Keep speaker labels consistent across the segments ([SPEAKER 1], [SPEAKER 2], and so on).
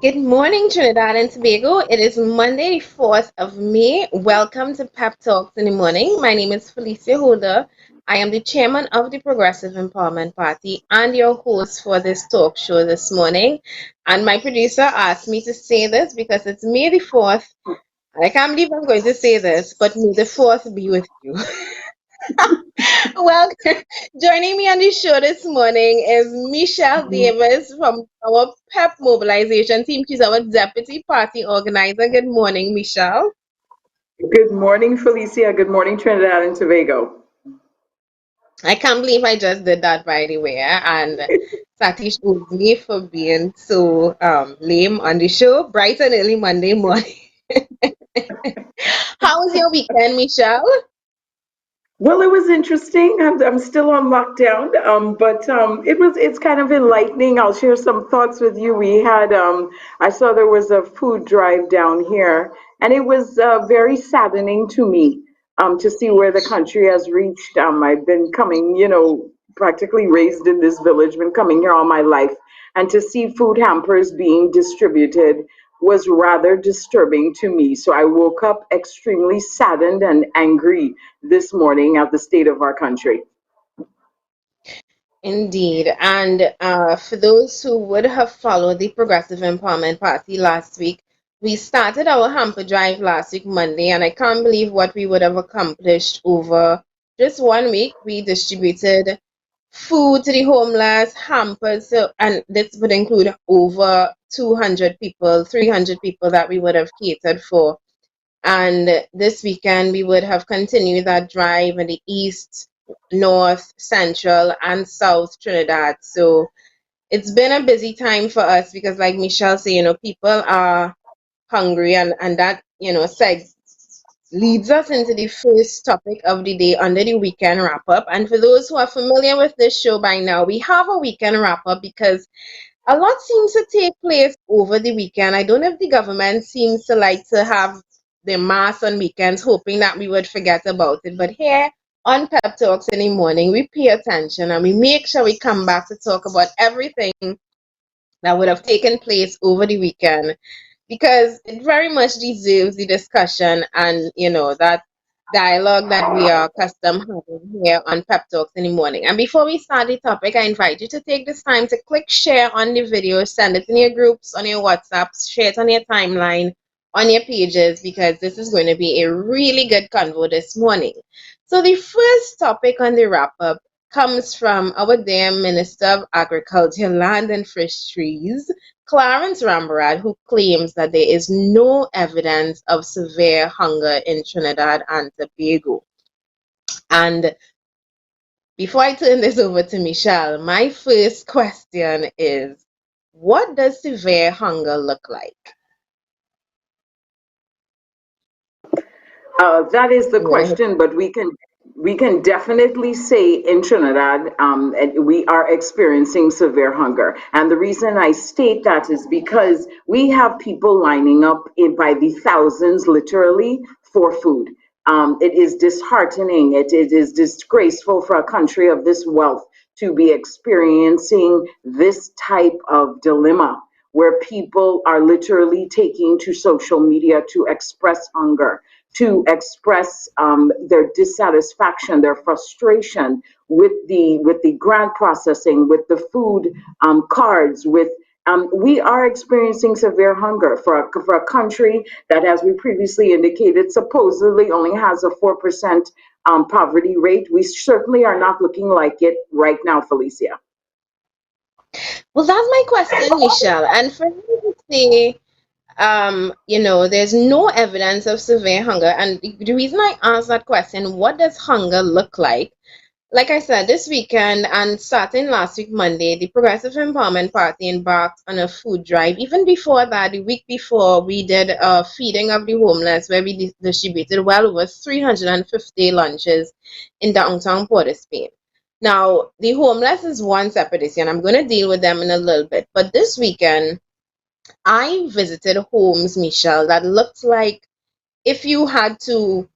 [SPEAKER 1] Good morning, Trinidad and Tobago. It is Monday, 4th of May. Welcome to Pep Talks in the Morning. My name is Felicia Holder. I am the chairman of the Progressive Empowerment Party and your host for this talk show this morning. And my producer asked me to say this because it's May the 4th. And I can't believe I'm going to say this, but may the 4th be with you. Well, joining me on the show this morning is Michelle Davis from our PEP mobilization team. She's our deputy party organizer. Good morning, Michelle.
[SPEAKER 2] Good morning, Felicia. Good morning, Trinidad and Tobago.
[SPEAKER 1] I can't believe I just did that, by the way. And Satish owes me for being so lame on the show. Bright and early Monday morning. How was your weekend, Michelle?
[SPEAKER 2] Well, it was interesting. I'm still on lockdown, but it's kind of enlightening. I'll share some thoughts with you. I saw there was a food drive down here, and it was very saddening to me to see where the country has reached. I've been coming, practically raised in this village, been coming here all my life, and to see food hampers being distributed was rather disturbing to me. So I woke up extremely saddened and angry this morning at the state of our country.
[SPEAKER 1] Indeed. And for those who would have followed the Progressive Empowerment Party last week, we started our hamper drive last week, Monday, and I can't believe what we would have accomplished over just 1 week. We distributed food to the homeless, hampers, and this would include over 200 people, 300 people that we would have catered for. And this weekend, we would have continued that drive in the east, north, central, and south Trinidad. So it's been a busy time for us because, like Michelle said, people are hungry, and that, leads us into the first topic of the day under the weekend wrap up. And for those who are familiar with this show by now, we have a weekend wrap up because a lot seems to take place over the weekend. I don't know if the government seems to like to have the mass on weekends, hoping that we would forget about it. But here on Pep Talks in the morning, we pay attention and we make sure we come back to talk about everything that would have taken place over the weekend because it very much deserves the discussion and that dialogue that we are accustomed having here on Pep Talks in the morning. And before we start the topic, I invite you to take this time to click share on the video, send it in your groups, on your WhatsApps, share it on your timeline, on your pages, because this is going to be a really good convo this morning. So the first topic on the wrap up comes from our dear Minister of Agriculture, Land and Fisheries, Clarence Rambarad, who claims that there is no evidence of severe hunger in Trinidad and Tobago. And before I turn this over to Michelle, my first question is, what does severe hunger look like?
[SPEAKER 2] That is the
[SPEAKER 1] Yeah.
[SPEAKER 2] question, but we can definitely say in Trinidad we are experiencing severe hunger, and the reason I state that is because we have people lining up by the thousands, literally, for food. It is disheartening. It is disgraceful for a country of this wealth to be experiencing this type of dilemma where people are literally taking to social media to express hunger, to express their dissatisfaction, their frustration with the grant processing, with the food cards, with we are experiencing severe hunger for a country that, as we previously indicated, supposedly only has a 4% poverty rate. We certainly are not looking like it right now, Felicia.
[SPEAKER 1] Well, that's my question, Michelle. And for me to say, there's no evidence of severe hunger. And the reason I asked that question, what does hunger look like? Like I said, this weekend and starting last week, Monday, the Progressive Empowerment Party embarked on a food drive. Even before that, the week before, we did a feeding of the homeless where we distributed well over 350 lunches in downtown Port of Spain. Now, the homeless is one separate issue, and I'm going to deal with them in a little bit. But this weekend, I visited homes, Michelle, that looked like if you had to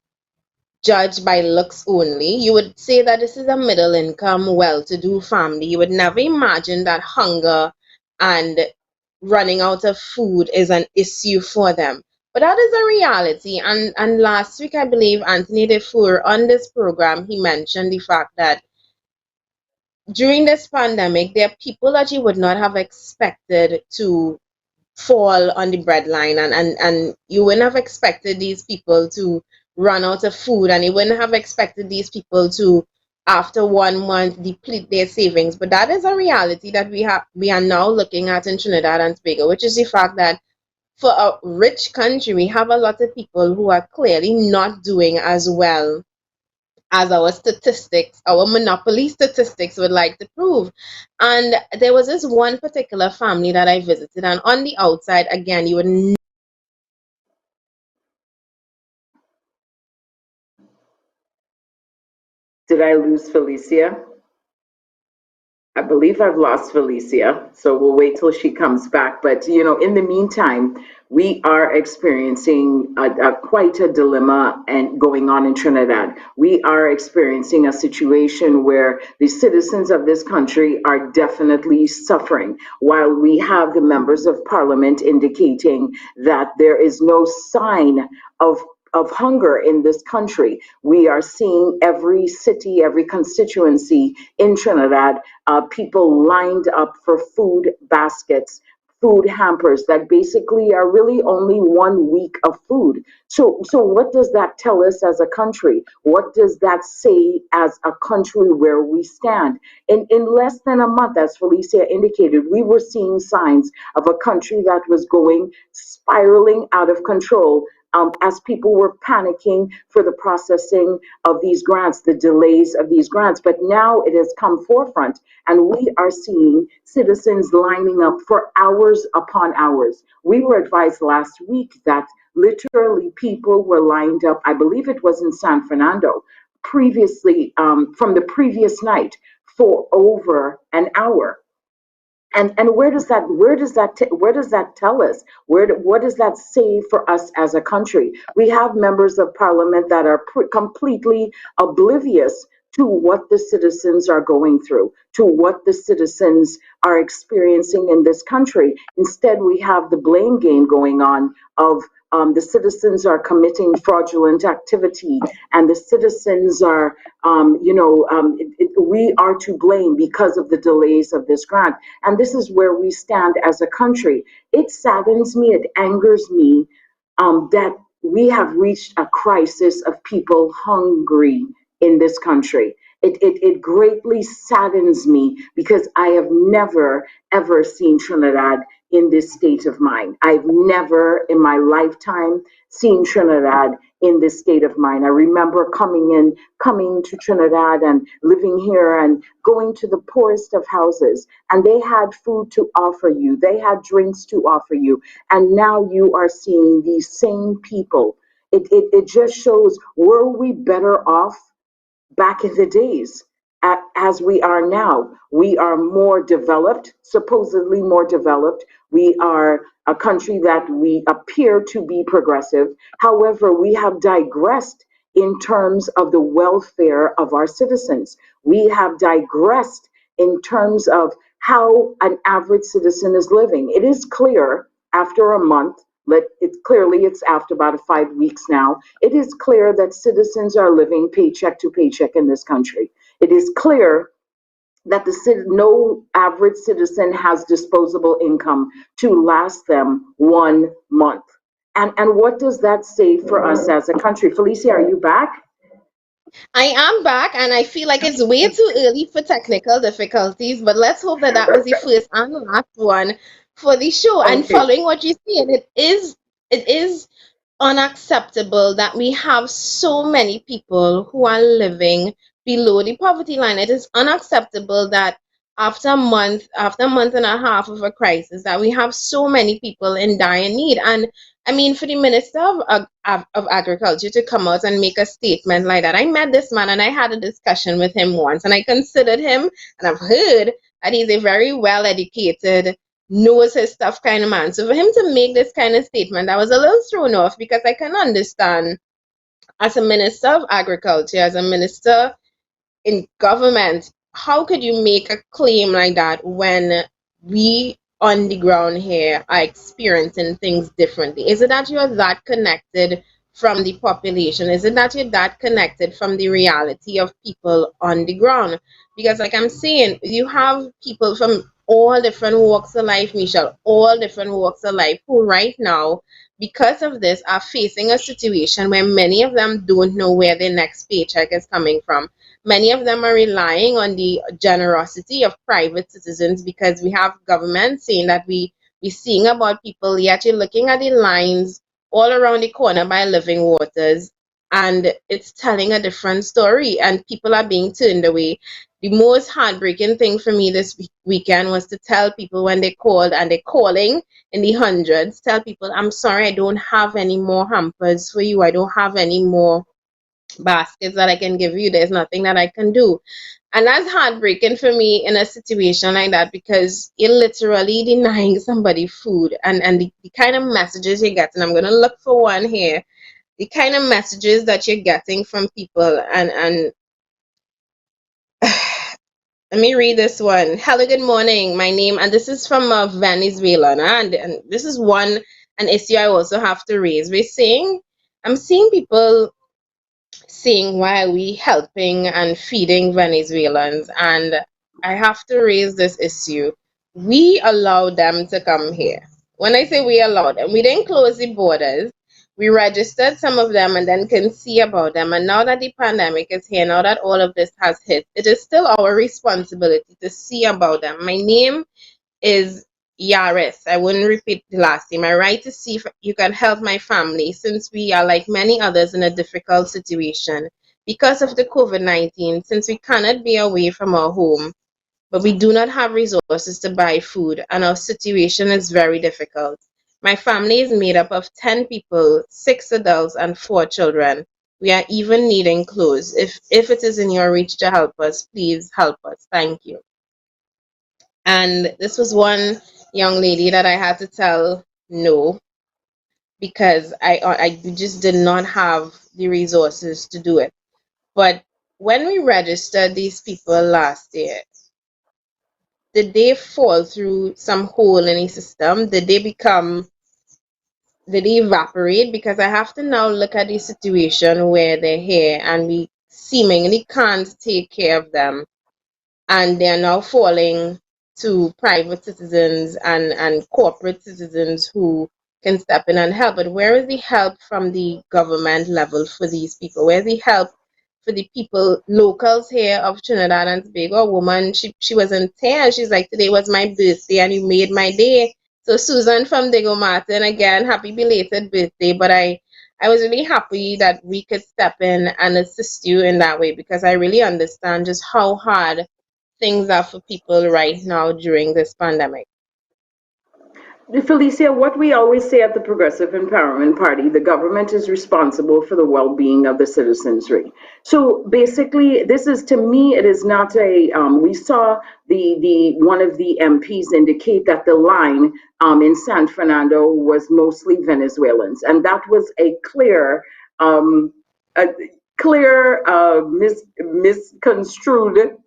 [SPEAKER 1] judge by looks only, you would say that this is a middle income, well to do family. You would never imagine that hunger and running out of food is an issue for them. But that is a reality. And last week, I believe Anthony Defour on this program, he mentioned the fact that during this pandemic, there are people that you would not have expected to fall on the breadline, and you wouldn't have expected these people to run out of food, and you wouldn't have expected these people to, after 1 month, deplete their savings. But that is a reality that we are now looking at in Trinidad and Tobago, which is the fact that for a rich country, we have a lot of people who are clearly not doing as well as our statistics, our monopoly statistics would like to prove. And there was this one particular family that I visited, and on the outside, again, you would.
[SPEAKER 2] Did I lose Felicia? I believe I've lost Felicia, so we'll wait till she comes back. But in the meantime, we are experiencing quite a dilemma and going on in Trinidad. We are experiencing a situation where the citizens of this country are definitely suffering, while we have the members of parliament indicating that there is no sign of hunger in this country. We are seeing every city, every constituency in Trinidad, people lined up for food baskets, food hampers that basically are really only 1 week of food. So what does that tell us as a country? What does that say as a country where we stand? In less than a month, as Felicia indicated, we were seeing signs of a country that was going spiraling out of control, as people were panicking for the processing of these grants, the delays of these grants. But now it has come forefront, and we are seeing citizens lining up for hours upon hours. We were advised last week that literally people were lined up, I believe it was in San Fernando, previously, from the previous night, for over an hour. And where does that tell us? What does that say for us as a country? We have members of parliament that are completely oblivious to what the citizens are going through, to what the citizens are experiencing in this country. Instead, we have the blame game going on of, the citizens are committing fraudulent activity, and the citizens are, we are to blame because of the delays of this grant. And this is where we stand as a country. It saddens me, it angers me, that we have reached a crisis of people hungry in this country. It greatly saddens me because I have never, ever seen Trinidad in this state of mind. I've never in my lifetime seen Trinidad in this state of mind. I remember coming to Trinidad and living here and going to the poorest of houses, and they had food to offer you, they had drinks to offer you, and now you are seeing these same people. It just shows, were we better off back in the days as we are now? We are more developed, supposedly more developed. We are a country that we appear to be progressive. However, we have digressed in terms of the welfare of our citizens. We have digressed in terms of how an average citizen is living. It is clear after a month, it's after about 5 weeks now. It is clear that citizens are living paycheck to paycheck in this country. It is clear that no average citizen has disposable income to last them 1 month. And what does that say for us as a country? Felicia, are you back?
[SPEAKER 1] I am back, and I feel like it's way too early for technical difficulties, but let's hope that that was the first and last one for the show. And
[SPEAKER 2] Okay.
[SPEAKER 1] following what you said, it is unacceptable that we have so many people who are living below the poverty line. It is unacceptable that after a month and a half of a crisis, that we have so many people in dire need. And I mean, for the Minister of Agriculture to come out and make a statement like that. I met this man and I had a discussion with him once, and I considered him, and I've heard that he's a very well educated, knows his stuff kind of man. So for him to make this kind of statement, I was a little thrown off, because I can understand, as a Minister of Agriculture, as a minister in government, how could you make a claim like that when we on the ground here are experiencing things differently? Is it that you're that connected from the population? Is it that you're that connected from the reality of people on the ground? Because, like I'm saying, you have people from all different walks of life, Michelle, all different walks of life, who right now, because of this, are facing a situation where many of them don't know where their next paycheck is coming from. Many of them are relying on the generosity of private citizens, because we have government saying that we seeing about people, yet you're looking at the lines all around the corner by Living Waters, and it's telling a different story, and people are being turned away. The most heartbreaking thing for me this weekend was to tell people when they called, and they're calling in the hundreds, tell people, I'm sorry, I don't have any more hampers for you. I don't have any more baskets that I can give you. There's nothing that I can do. And that's heartbreaking for me in a situation like that, because you're literally denying somebody food, and the kind of messages you get, and I'm gonna look for one here, the kind of messages that you're getting from people, and let me read this one. Hello, good morning. My name, and this is from Venezuela, and this is an issue I also have to raise. I'm seeing people seeing why are we helping and feeding Venezuelans, and I have to raise this issue. We allowed them to come here. When I say we allowed them, we didn't close the borders. We registered some of them and then can see about them. And now that the pandemic is here, now that all of this has hit, it is still our responsibility to see about them. My name is Yaris. I wouldn't repeat the last name. I write to see if you can help my family, since we are like many others in a difficult situation because of the COVID-19, since we cannot be away from our home, but we do not have resources to buy food, and our situation is very difficult. My family is made up of 10 people, 6 adults and 4 children. We are even needing clothes. If it is in your reach to help us, please help us. Thank you. And this was one young lady that I had to tell no, because I just did not have the resources to do it. But when we registered these people last year, did they fall through some hole in the system? Did they evaporate? Because I have to now look at the situation where they're here and we seemingly can't take care of them, and they're now falling to private citizens and corporate citizens who can step in and help. But where is the help from the government level for these people? Where's the help for the people, locals here of Trinidad and Tobago? A woman, she was in tears. She's like, today was my birthday and you made my day. So Susan from Diego Martin, again, happy belated birthday. But I was really happy that we could step in and assist you in that way, because I really understand just how hard things are for people right now during this pandemic.
[SPEAKER 2] Felicia, what we always say at the Progressive Empowerment Party, the government is responsible for the well-being of the citizenry. So basically, this is, to me, it is not a. We saw the one of the MPs indicate that the line in San Fernando was mostly Venezuelans, and that was um, a clear misconstrued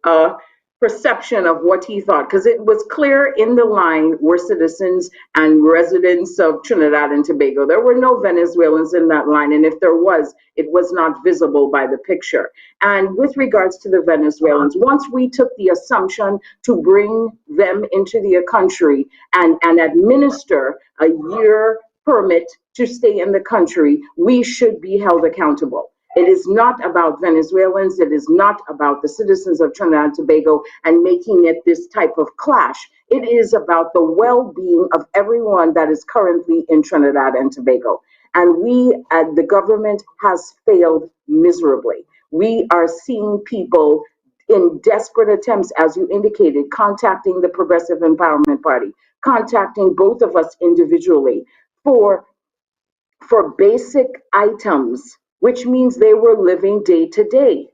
[SPEAKER 2] perception of what he thought, because it was clear in the line were citizens and residents of Trinidad and Tobago. There were no Venezuelans in that line, and if there was, it was not visible by the picture. And with regards to the Venezuelans, once we took the assumption to bring them into the country and administer a year permit to stay in the country, we should be held accountable. It is not about Venezuelans. It is not about the citizens of Trinidad and Tobago and making it this type of clash. It is about the well-being of everyone that is currently in Trinidad and Tobago. And the government has failed miserably. We are seeing people in desperate attempts, as you indicated, contacting the Progressive Empowerment Party, contacting both of us individually for basic items, which means they were living day to day.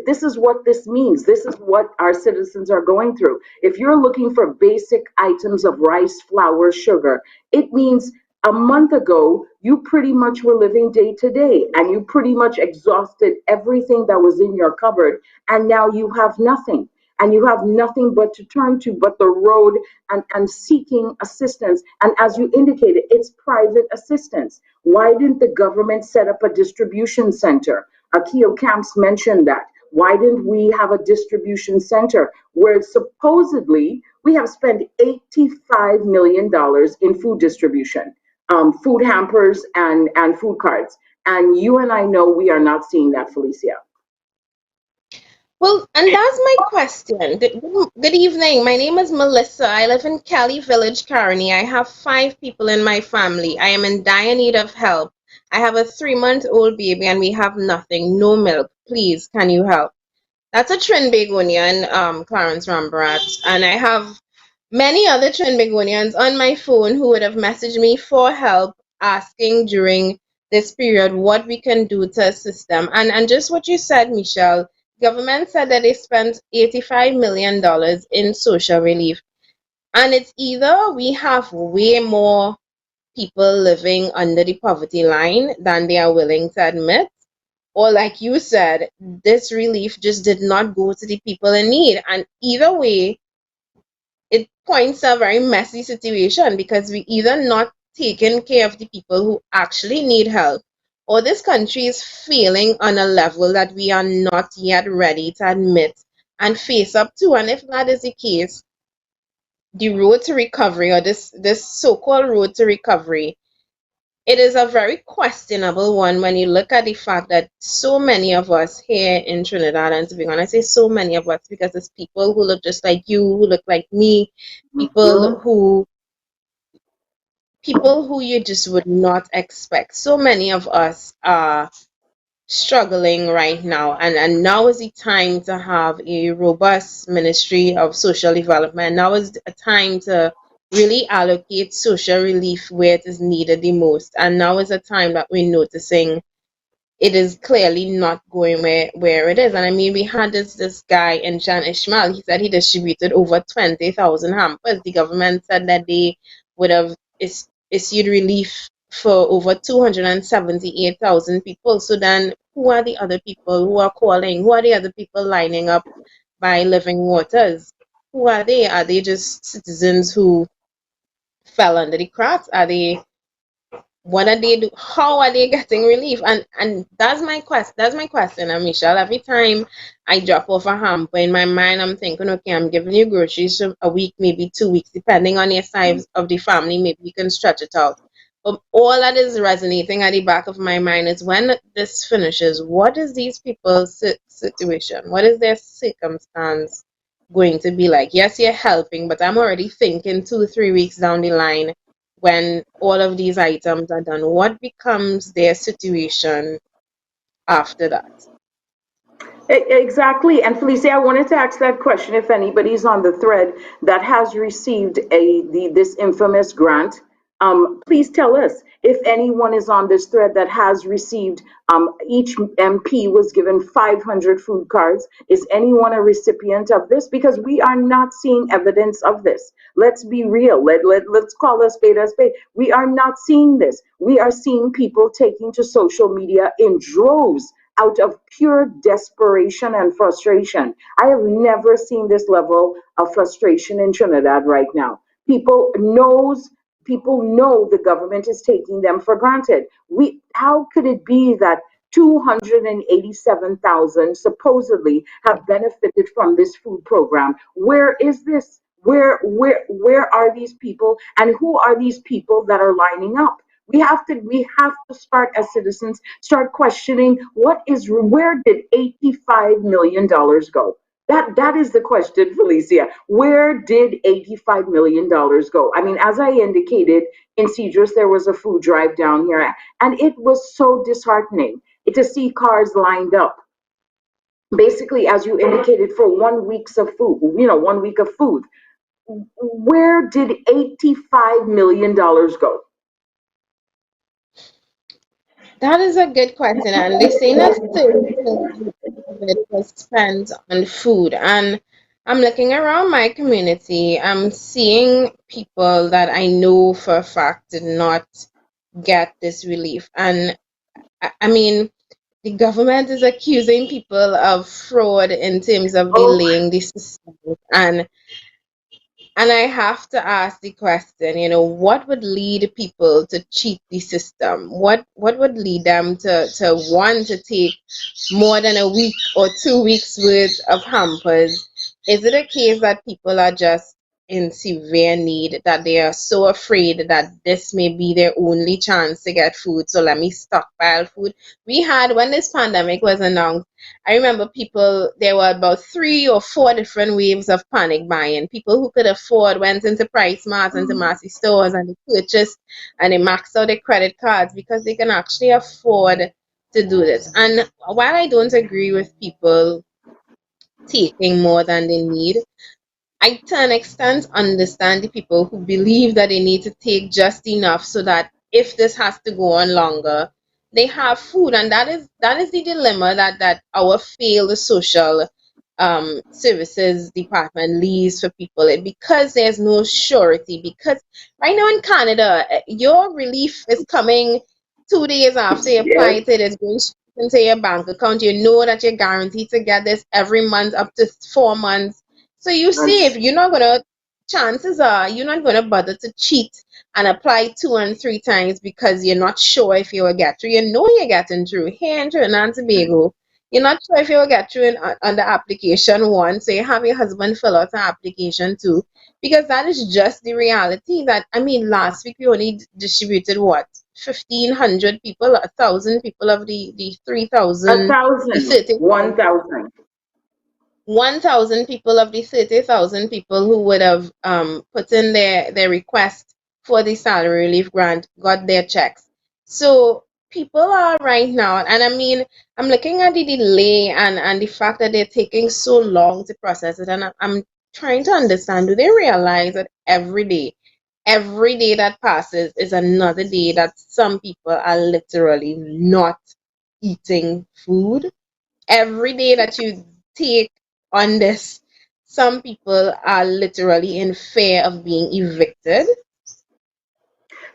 [SPEAKER 2] This is what this means. This is what our citizens are going through. If you're looking for basic items of rice, flour, sugar, it means a month ago, you pretty much were living day to day and you pretty much exhausted everything that was in your cupboard, and now you have nothing. and you have nothing but to turn to but the road and seeking assistance. And as you indicated, it's private assistance. Why didn't the government set up a distribution center? Akio Camps mentioned that. Why didn't we have a distribution center where supposedly we have spent $85 million in food distribution, food hampers and food cards? And you and I know we are not seeing that, Felicia.
[SPEAKER 1] Well, and that's my question. Good evening. My name is Melissa. I live in Kelly Village, Carney. I have 5 people in my family. I am in dire need of help. I have a 3-month-old baby and we have nothing, no milk. Please, can you help? That's a Trinbagonian, Clarence Rambarat. And I have many other Trinbagonians on my phone who would have messaged me for help, asking during this period what we can do to assist them. And just what you said, Michelle, government said that they spent $85 million in social relief. And it's either we have way more people living under the poverty line than they are willing to admit, or like you said, this relief just did not go to the people in need. And either way, it points to a very messy situation because we either not taking care of the people who actually need help, or this country is failing on a level that we are not yet ready to admit and face up to. And if that is the case, the road to recovery, or this so-called road to recovery, it is a very questionable one when you look at the fact that so many of us here in Trinidad, and to be honest, I say so many of us because it's people who look just like you, who look like me, people
[SPEAKER 2] Mhm.
[SPEAKER 1] who people who you just would not expect. So many of us are struggling right now, and now is the time to have a robust ministry of social development. Now is a time to really allocate social relief where it is needed the most, and now is a time that we're noticing it is clearly not going where it is. And I mean, we had this guy in Jan Ishmael. He said he distributed over 20,000 hampers. The government said that they would have issued relief for over 278,000 people. So then, who are the other people who are calling? Who are the other people lining up by Living Waters? Who are they? Are they just citizens who fell under the cracks? Are they, what are they do? How are they getting relief? And that's my question, Michelle. Every time I drop off a hamper in my mind, I'm thinking, okay, I'm giving you groceries for a week, maybe 2 weeks, depending on your size of the family. Maybe you can stretch it out. But all that is resonating at the back of my mind is when this finishes, what is these people's situation? What is their circumstance going to be like? Yes, you're helping, but I'm already thinking 2, 3 weeks down the line, when all of these items are done, what becomes their situation after that?
[SPEAKER 2] Exactly. And Felicia, I wanted to ask that question if anybody's on the thread that has received this infamous grant. Please tell us if anyone is on this thread that has received, each MP was given 500 food cards. Is anyone a recipient of this? Because we are not seeing evidence of this. Let's be real. Let's call a spade a spade. We are not seeing this. We are seeing people taking to social media in droves out of pure desperation and frustration. I have never seen this level of frustration in Trinidad right now. People know the government is taking them for granted. How could it be that 287,000 supposedly have benefited from this food program? Where is this? Where are these people, and who are these people that are lining up? We have to start as citizens, start questioning where did $85 million go? That is the question, Felicia. Where did $85 million go? I mean, as I indicated, in Cedros there was a food drive down here, and it was so disheartening to see cars lined up, basically, as you indicated, for 1 weeks of food, 1 week of food. Where did $85 million go?
[SPEAKER 1] That is a good question, and they say that 30% of it was spent on food. And I'm looking around my community, I'm seeing people that I know for a fact did not get this relief. And I mean, the government is accusing people of fraud in terms of
[SPEAKER 2] Oh,
[SPEAKER 1] delaying the system. And I have to ask the question, what would lead people to cheat the system? What would lead them to want to take more than a week or 2 weeks worth of hampers? Is it a case that people are just in severe need, that they are so afraid that this may be their only chance to get food, so let me stockpile food? We had, when this pandemic was announced, I remember people, there were about 3 or 4 different waves of panic buying. People who could afford went into Price Marts, into Massy stores, and they purchased and they maxed out their credit cards because they can actually afford to do this. And while I don't agree with people taking more than they need, I to an extent understand the people who believe that they need to take just enough so that if this has to go on longer, they have food. And that is the dilemma that our failed social services department leaves for people. Because there's no surety. Because right now in Canada, your relief is coming 2 days after you apply
[SPEAKER 2] yes.
[SPEAKER 1] it. It's going straight into your bank account. You know that you're guaranteed to get this every month up to 4 months, so you save.
[SPEAKER 2] That's
[SPEAKER 1] Chances are you're not gonna bother to cheat and apply 2 and 3 times because you're not sure if you will get through. You know you're getting through. Here in Trinidad and Tobago, you're not sure if you will get through on the application one, so you have your husband fill out an application too. Because that is just the reality that, I mean, last week we only distributed what? 1,500 people, 1,000 people of the
[SPEAKER 2] a
[SPEAKER 1] 3,000, the
[SPEAKER 2] thousand,
[SPEAKER 1] 30,000.
[SPEAKER 2] 1,000.
[SPEAKER 1] 1,000 people of the 30,000 people who would have put in their request for the salary relief grant got their checks. So people are right now, and I mean, I'm looking at the delay and the fact that they're taking so long to process it, and I'm trying to understand, do they realize that every day that passes is another day that some people are literally not eating food? Every day that you take on this, some people are literally in fear of being evicted.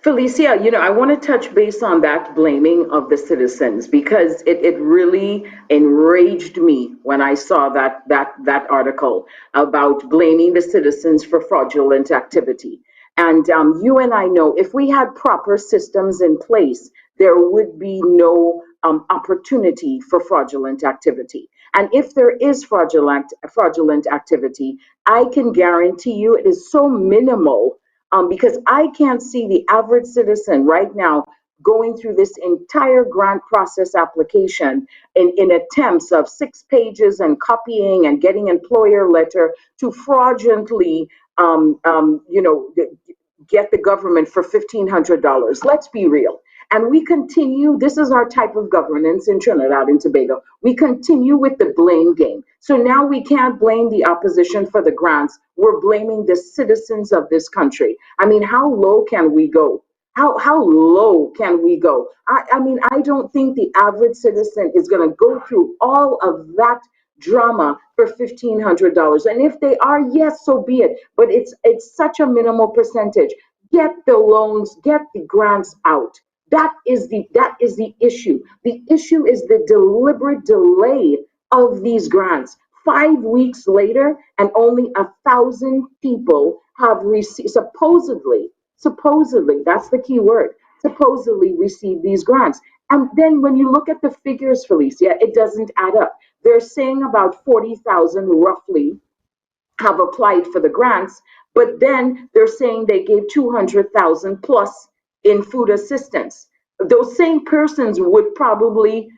[SPEAKER 2] Felicia, I want to touch base on that blaming of the citizens because it really enraged me when I saw that article about blaming the citizens for fraudulent activity. And you and I know if we had proper systems in place, there would be no opportunity for fraudulent activity. And if there is fraudulent activity, I can guarantee you it is so minimal, because I can't see the average citizen right now going through this entire grant process application in attempts of 6 pages and copying and getting employer letter to fraudulently, get the government for $1,500. Let's be real. And we continue, this is our type of governance in Trinidad and Tobago. We continue with the blame game. So now we can't blame the opposition for the grants. We're blaming the citizens of this country. I mean, how low can we go? How low can we go? I mean, I don't think the average citizen is going to go through all of that drama for $1,500. And if they are, yes, so be it. But it's such a minimal percentage. Get the loans, get the grants out. That is the issue. The issue is the deliberate delay of these grants. 5 weeks later, and only 1,000 people have received, supposedly, that's the key word, supposedly received these grants. And then when you look at the figures, Felicia, it doesn't add up. They're saying about 40,000 roughly have applied for the grants, but then they're saying they gave 200,000 plus in food assistance. Those same persons would probably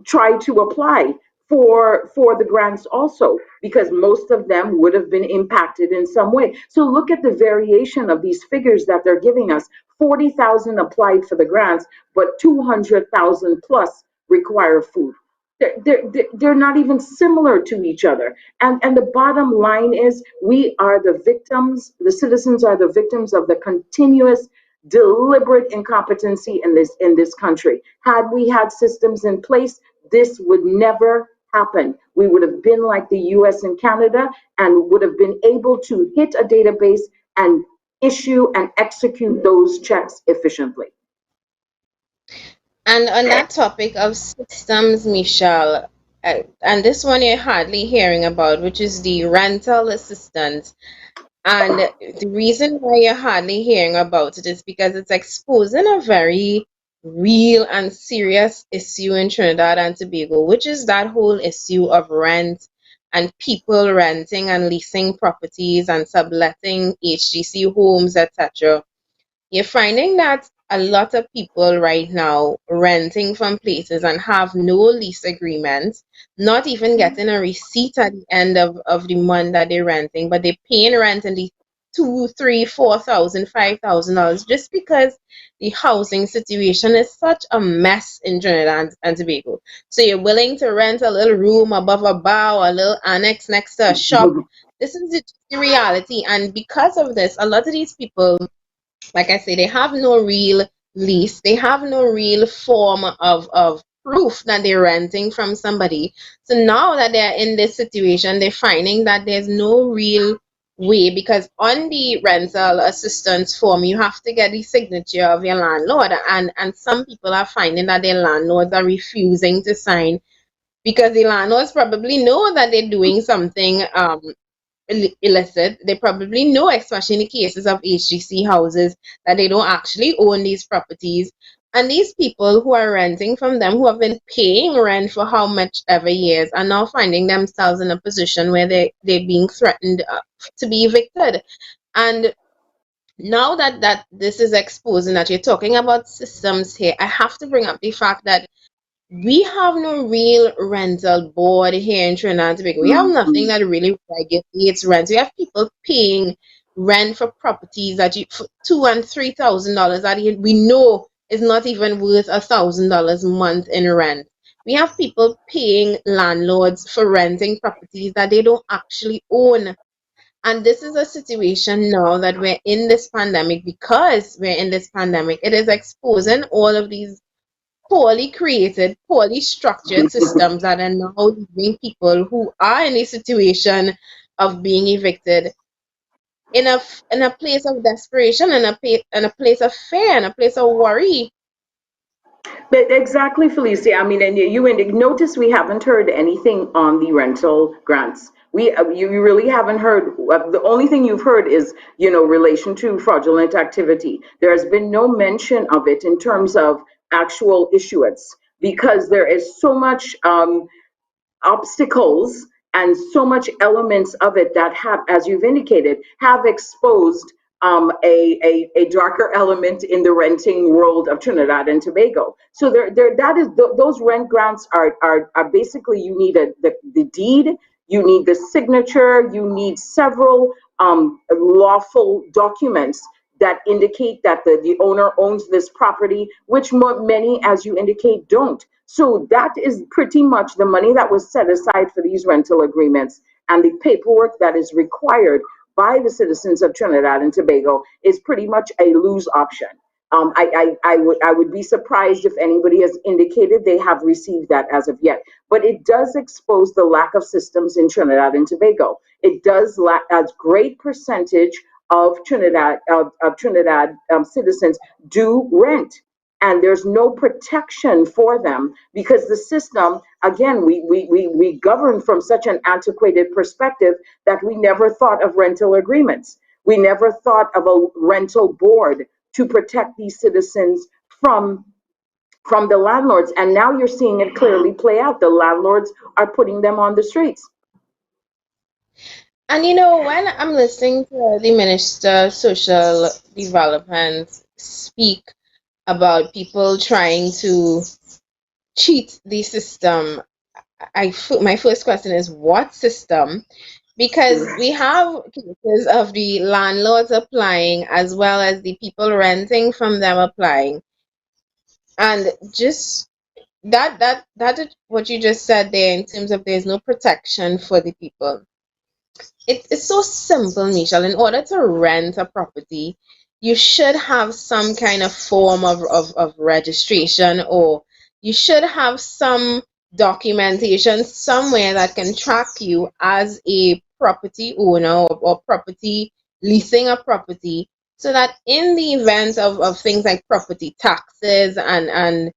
[SPEAKER 2] try to apply for the grants also, because most of them would have been impacted in some way. So look at the variation of these figures that they're giving us. 40,000 applied for the grants, but 200,000 plus require food. They're not even similar to each other. And the bottom line is we are the victims, the citizens are the victims of the continuous deliberate incompetency in this country. Had we had systems in place, this would never happen. We would have been like the US and Canada and would have been able to hit a database and issue and execute those checks efficiently.
[SPEAKER 1] And on that topic of systems, Michelle, and this one you're hardly hearing about, which is the rental assistance. And the reason why you're hardly hearing about it is because it's exposing a very real and serious issue in Trinidad and Tobago, which is that whole issue of rent and people renting and leasing properties and subletting HGC homes, etc. You're finding that a lot of people right now renting from places and have no lease agreements, not even getting a receipt at the end of the month that they're renting, but they're paying rent in the two, three, 4,000, $5,000 just because the housing situation is such a mess in Trinidad and Tobago. So you're willing to rent a little room above a bar or a little annex next to a shop. This is the reality, and because of this, a lot of these people, like I say, they have no real lease. They have no real form of proof that they're renting from somebody. So now that they're in this situation, they're finding that there's no real way, because on the rental assistance form, you have to get the signature of your landlord. And some people are finding that their landlords are refusing to sign because the landlords probably know that they're doing something illicit. They probably know, especially in the cases of HGC houses, that they don't actually own these properties. And these people who are renting from them, who have been paying rent for how much ever years, are now finding themselves in a position where they're being threatened to be evicted. And now that this is exposing that you're talking about systems here, I have to bring up the fact that we have no real rental board here in Trinidad and Tobago. We have nothing that really regulates rent. We have people paying rent for properties that you for $2,000 and $3,000 that we know is not even worth $1,000 a month in rent. We have people paying landlords for renting properties that they don't actually own. And this is a situation now that we're in this pandemic. Because we're in this pandemic, it is exposing all of these poorly created, poorly structured systems that are now leaving people who are in a situation of being evicted in a place of desperation, in a place of fear, in a place of worry.
[SPEAKER 2] But exactly, Felicia. I mean, and notice we haven't heard anything on the rental grants. You really haven't heard. The only thing you've heard is, relation to fraudulent activity. There has been no mention of it in terms of actual issuance, because there is so much obstacles and so much elements of it that have, as you've indicated, have exposed a darker element in the renting world of Trinidad and Tobago. So those rent grants are basically, you need the deed, you need the signature, you need several lawful documents that indicate that the owner owns this property, which many, as you indicate, don't. So that is pretty much the money that was set aside for these rental agreements, and the paperwork that is required by the citizens of Trinidad and Tobago is pretty much a lose option. I would be surprised if anybody has indicated they have received that as of yet. But it does expose the lack of systems in Trinidad and Tobago. It does lack a great percentage of Trinidad citizens do rent, and there's no protection for them, because the system, again, we govern from such an antiquated perspective that we never thought of rental agreements. We never thought of a rental board to protect these citizens from the landlords, and now you're seeing it clearly play out. The landlords are putting them on the streets.
[SPEAKER 1] And when I'm listening to the Minister of Social Development speak about people trying to cheat the system, my first question is, what system? Because we have cases of the landlords applying as well as the people renting from them applying. And just that is what you just said there, in terms of there's no protection for the people. It's so simple, Michelle. In order to rent a property, you should have some kind of form of registration, or you should have some documentation somewhere that can track you as a property owner, or property leasing a property, so that in the event of things like property taxes and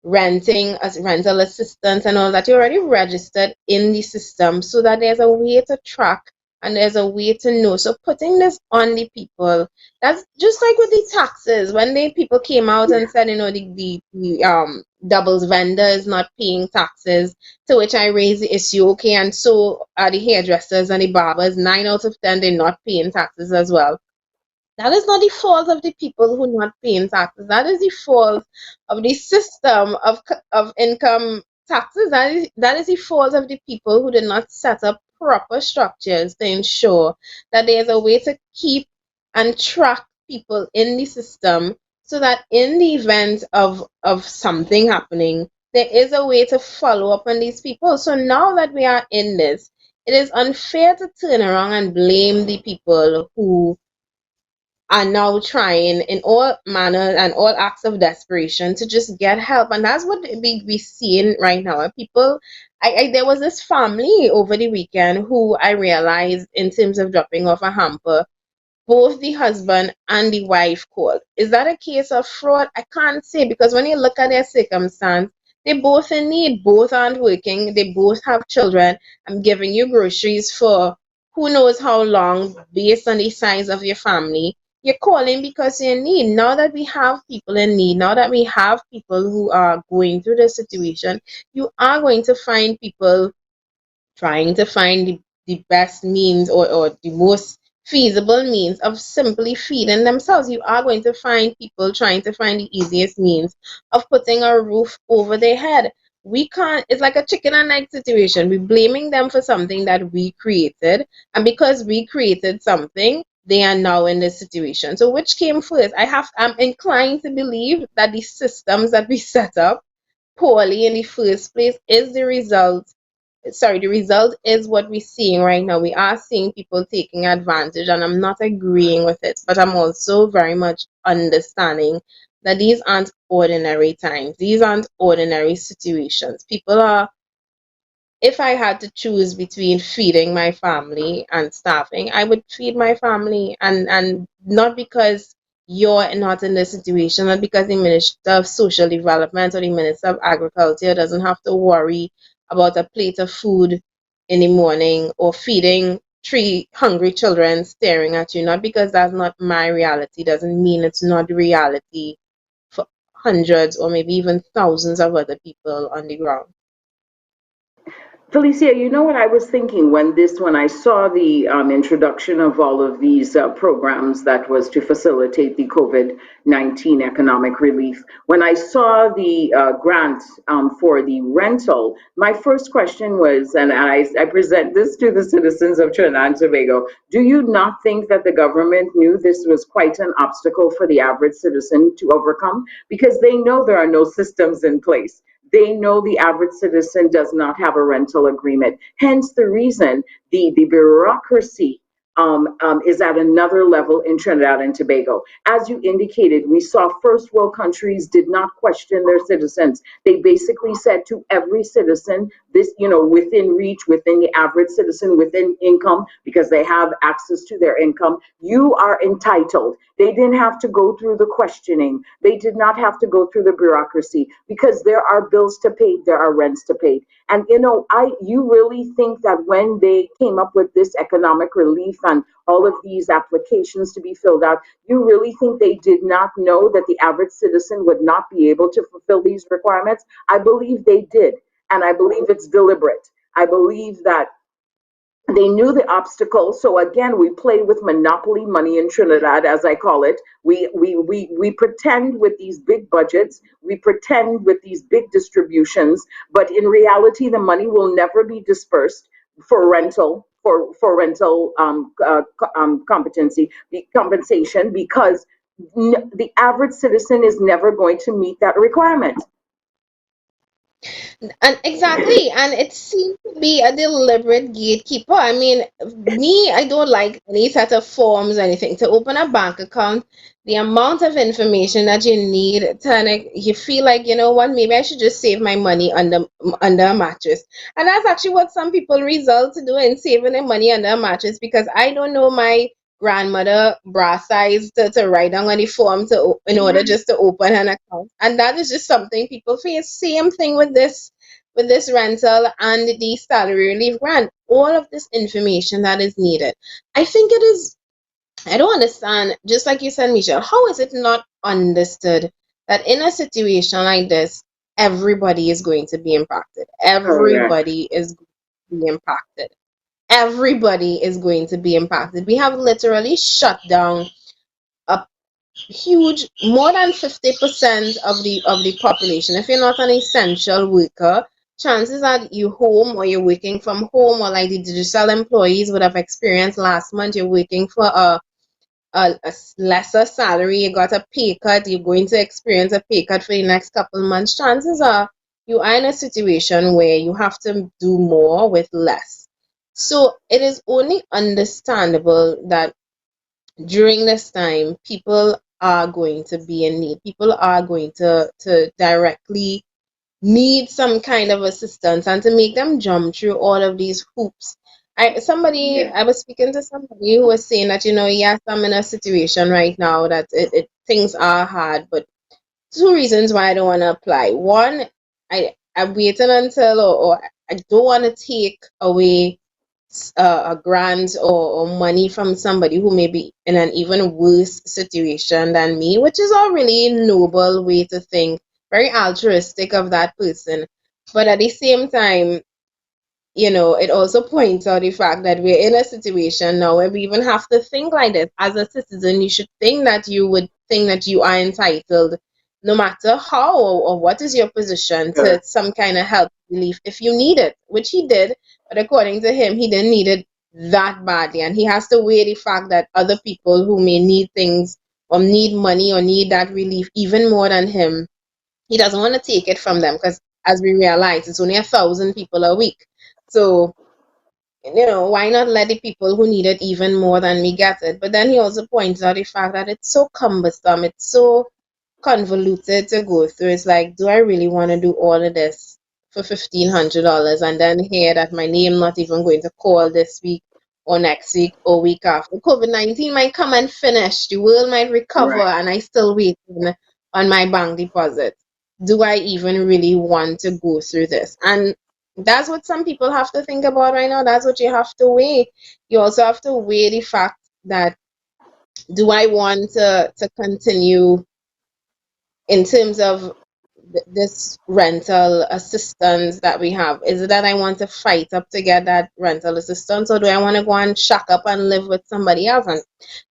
[SPEAKER 1] renting as rental assistance and all that, you're already registered in the system so that there's a way to track and there's a way to know. So putting this on the people, that's just like with the taxes. When the people came out and said, the doubles vendor is not paying taxes, to which I raised the issue, okay, and so are the hairdressers and the barbers. 9 out of 10 they're not paying taxes as well. That is not the fault of the people who are not paying taxes. That is the fault of the system of income taxes. That is the fault of the people who did not set up proper structures to ensure that there is a way to keep and track people in the system so that in the event of something happening, there is a way to follow up on these people. So now that we are in this, it is unfair to turn around and blame the people who are now trying in all manners and all acts of desperation to just get help. And that's what we seeing right now. People, there was this family over the weekend who I realized in terms of dropping off a hamper, both the husband and the wife called. Is that a case of fraud? I can't say, because when you look at their circumstance, they both in need, both aren't working, they both have children. I'm giving you groceries for who knows how long based on the size of your family. You're calling because you're in need. Now that we have people in need, now that we have people who are going through this situation, you are going to find people trying to find the best means, or the most feasible means of simply feeding themselves. You are going to find people trying to find the easiest means of putting a roof over their head. We can't, it's like a chicken and egg situation. We're blaming them for something that we created. And because we created something, they are now in this situation. So which came first? I'm inclined to believe that the systems that we set up poorly in the first place is the result is what we're seeing right now. We are seeing people taking advantage, and I'm not agreeing with it, but I'm also very much understanding that these aren't ordinary times, these aren't ordinary situations. People are, if I had to choose between feeding my family and starving, I would feed my family, and not because you're not in this situation, not because the Minister of Social Development or the Minister of Agriculture doesn't have to worry about a plate of food in the morning or feeding three hungry children staring at you. Not because that's not my reality doesn't mean it's not the reality for hundreds or maybe even thousands of other people on the ground.
[SPEAKER 2] Felicia, you know what I was thinking when I saw the introduction of all of these programs that was to facilitate the COVID-19 economic relief. When I saw the grant for the rental, my first question was, and I present this to the citizens of Trinidad and Tobago, do you not think that the government knew this was quite an obstacle for the average citizen to overcome? Because they know there are no systems in place. They know the average citizen does not have a rental agreement. Hence the reason the bureaucracy is at another level in Trinidad and Tobago. As you indicated, we saw first world countries did not question their citizens. They basically said to every citizen, this, within reach, within the average citizen, within income, because they have access to their income, you are entitled. They didn't have to go through the questioning. They did not have to go through the bureaucracy because there are bills to pay, there are rents to pay. And you really think that when they came up with this economic relief and all of these applications to be filled out, you really think they did not know that the average citizen would not be able to fulfill these requirements? I believe they did, and I believe it's deliberate. I believe that they knew the obstacles. So again, we play with monopoly money in Trinidad, as I call it. We pretend with these big budgets, we pretend with these big distributions, but in reality, the money will never be dispersed for rental, for rental compensation, because the average citizen is never going to meet that requirement.
[SPEAKER 1] And exactly, and it seems to be a deliberate gatekeeper. I mean, me, I don't like any set of forms or anything. To open a bank account, the amount of information that you need to, like, you feel like, you know what, maybe I should just save my money under a mattress. And that's actually what some people result to doing, saving their money under a mattress, because I don't know my grandmother brass eyes to write down on the form in order just to open an account. And that is just something people face. Same thing with this rental and the salary relief grant. All of this information that is needed. I think it is, I don't understand, just like you said, Michelle, how is it not understood that in a situation like this, everybody is going to be impacted?
[SPEAKER 2] Correct.
[SPEAKER 1] Everybody is going to be impacted. Everybody is going to be impacted. We have literally shut down a huge, more than 50% of the population. If you're not an essential worker, chances are you home or you're working from home, or like the digital employees would have experienced last month, you're working for lesser salary, you got a pay cut, you're going to experience a pay cut for the next couple months, chances are you are in a situation where you have to do more with less. So it is only understandable that during this time, people are going to be in need. People are going to directly need some kind of assistance, and to make them jump through all of these hoops.
[SPEAKER 2] Yeah.
[SPEAKER 1] I was speaking to somebody who was saying that, yes, I'm in a situation right now that things are hard, but two reasons why I don't want to apply. One, I'm waiting until, or I don't want to take away a grant or money from somebody who may be in an even worse situation than me, which is a really noble way to think, very altruistic of that person. But at the same time, it also points out the fact that we're in a situation now where we even have to think like this. As a citizen, you should think that you would think that you are entitled, no matter how or what is your position, to
[SPEAKER 2] Correct.
[SPEAKER 1] some kind of help relief if you need it, which he did. But according to him, he didn't need it that badly. And he has to weigh the fact that other people who may need things or need money or need that relief even more than him, he doesn't want to take it from them because, as we realize, it's only 1,000 people a week. So, why not let the people who need it even more than me get it? But then he also points out the fact that it's so cumbersome, it's so convoluted to go through. It's like, do I really want to do all of this for $1,500 and then hear that my name not even going to call this week or next week or week after? COVID-19 might come and finish, the world might recover,
[SPEAKER 2] Right.
[SPEAKER 1] and I still waiting on my bank deposit. Do I even really want to go through this? And that's what some people have to think about right now. That's what you have to weigh. You also have to weigh the fact that, do I want to continue in terms of this rental assistance that we have? Is it that I want to fight up to get that rental assistance, or do I want to go and shack up and live with somebody else? And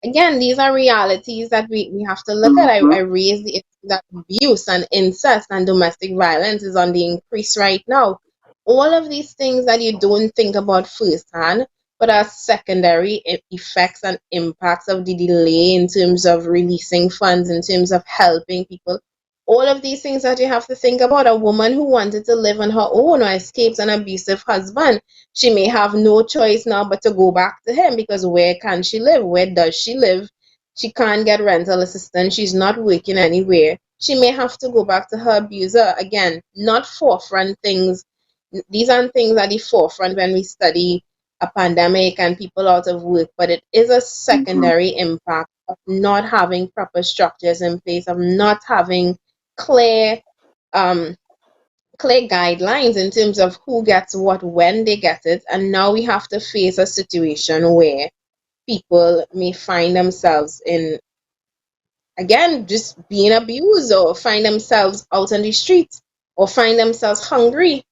[SPEAKER 1] again, these are realities that we have to look at. I
[SPEAKER 2] Mm-hmm.
[SPEAKER 1] raised the issue that abuse and incest and domestic violence is on the increase right now. All of these things that you don't think about firsthand, but are secondary effects and impacts of the delay in terms of releasing funds, in terms of helping people. All of these things that you have to think about. A woman who wanted to live on her own or escapes an abusive husband, she may have no choice now but to go back to him, because where can she live? Where does she live? She can't get rental assistance. She's not working anywhere. She may have to go back to her abuser. Again, not forefront things. These aren't things at the forefront when we study a pandemic and people out of work, but it is a
[SPEAKER 2] Mm-hmm.
[SPEAKER 1] secondary impact of not having proper structures in place, of not having clear um clear guidelines in terms of who gets what when they get it. And now we have to face a situation where people may find themselves in, again, just being abused, or find themselves out on the streets, or find themselves hungry.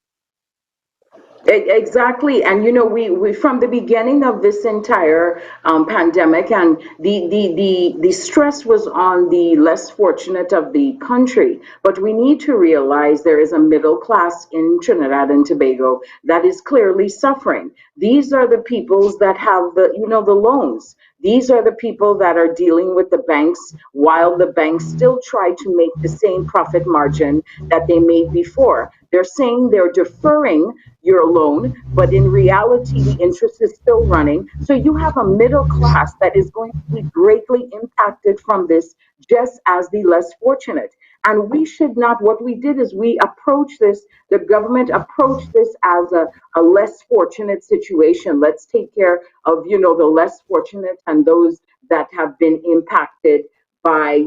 [SPEAKER 2] Exactly, and we from the beginning of this entire pandemic, and the stress was on the less fortunate of the country. But we need to realize there is a middle class in Trinidad and Tobago that is clearly suffering. These are the peoples that have the loans. These are the people that are dealing with the banks while the banks still try to make the same profit margin that they made before. They're saying they're deferring your loan, but in reality, the interest is still running. So you have a middle class that is going to be greatly impacted from this, just as the less fortunate. And we should not, what we did is we approach this, the government approached this as a less fortunate situation. Let's take care of, the less fortunate and those that have been impacted by,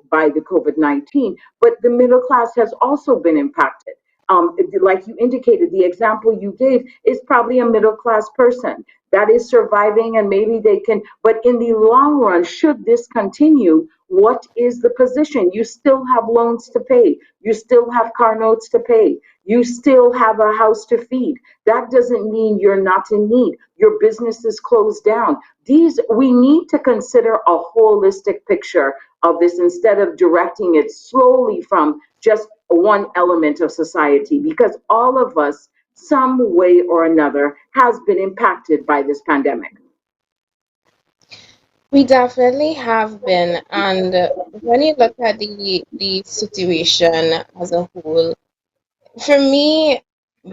[SPEAKER 2] by the COVID-19. But the middle class has also been impacted. Like you indicated, the example you gave is probably a middle class person that is surviving, and maybe they can, but in the long run, should this continue, what is the position? You still have loans to pay, you still have car notes to pay, you still have a house to feed. That doesn't mean you're not in need. Your business is closed down. These, we need to consider a holistic picture of this instead of directing it slowly from just one element of society, because all of us, some way or another, has been impacted by this pandemic.
[SPEAKER 1] We definitely have been, and when you look at the situation as a whole, for me,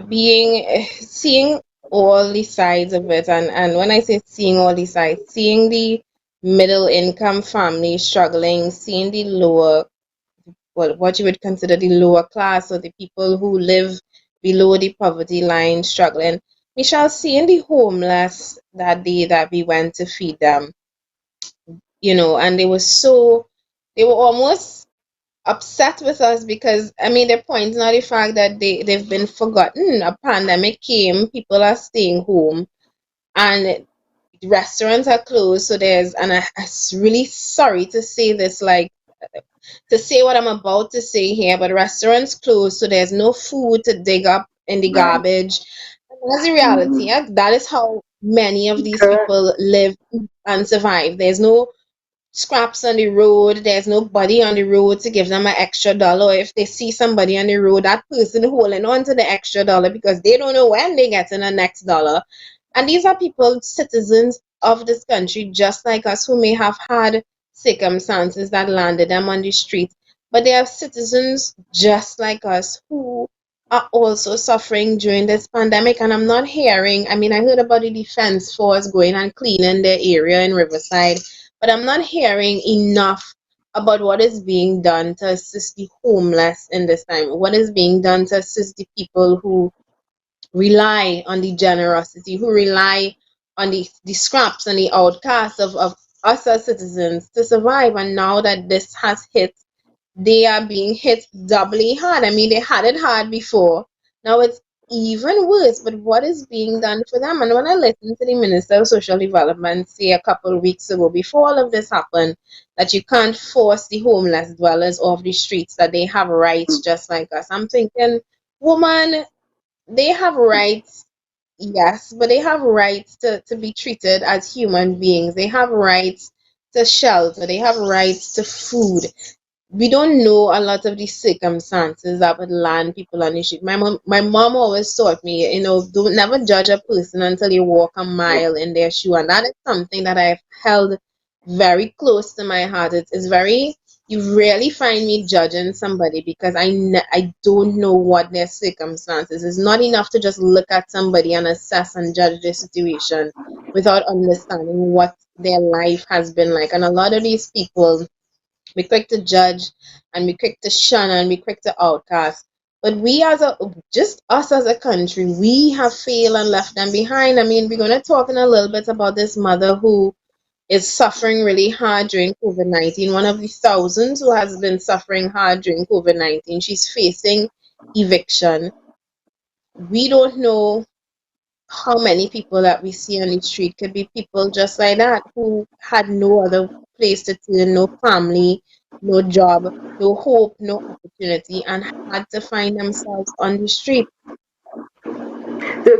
[SPEAKER 1] being seeing all the sides of it, and when I say seeing all the sides, seeing the middle income family struggling, seeing the lower, well, what you would consider the lower class, or the people who live below the poverty line struggling. Michelle, seeing the homeless that day that we went to feed them, and they were almost upset with us because, I mean, they're pointing out the fact that they've been forgotten. A pandemic came, people are staying home, and restaurants are closed. So and I'm really sorry to say this, like, to say what I'm about to say here, but restaurants closed, so there's no food to dig up in the
[SPEAKER 2] Right.
[SPEAKER 1] garbage. And that's the reality.
[SPEAKER 2] Mm-hmm.
[SPEAKER 1] Yeah? That is how many of these
[SPEAKER 2] Correct.
[SPEAKER 1] people live and survive. There's no scraps on the road. There's nobody on the road to give them an extra dollar. If they see somebody on the road, that person holding on to the extra dollar because they don't know when they get in the next dollar. And these are people, citizens of this country, just like us, who may have had circumstances that landed them on the street. But they are citizens just like us who are also suffering during this pandemic. And I'm not hearing, I mean, I heard about the defense force going and cleaning their area in Riverside, but I'm not hearing enough about what is being done to assist the homeless in this time, what is being done to assist the people who rely on the generosity, who rely on the scraps and the outcasts of us as citizens to survive. And now that this has hit, they are being hit doubly hard. I mean, they had it hard before. Now it's even worse. But what is being done for them? And when I listened to the Minister of Social Development say a couple of weeks ago, before all of this happened, that you can't force the homeless dwellers off the streets, that they have rights just like us, I'm thinking, woman, they have rights, yes, but they have rights to be treated as human beings. They have rights to shelter. They have rights to food. We don't know a lot of the circumstances that would land people on the street. My mom always taught me, don't never judge a person until you walk a mile in their shoe, and that is something that I've held very close to my heart. It's very, you rarely find me judging somebody because I don't know what their circumstances. It's not enough to just look at somebody and assess and judge their situation without understanding what their life has been like. And a lot of these people, we quick to judge, and we quick to shun, and we quick to outcast. But we as a just us as a country, we have failed and left them behind. I mean, we're gonna talk in a little bit about this mother who is suffering really hard during COVID-19. One of the thousands who has been suffering hard during COVID-19. She's facing eviction. We don't know how many people that we see on the street could be people just like that who had no other place to turn, no family, no job, no hope, no opportunity, and had to find themselves on the street.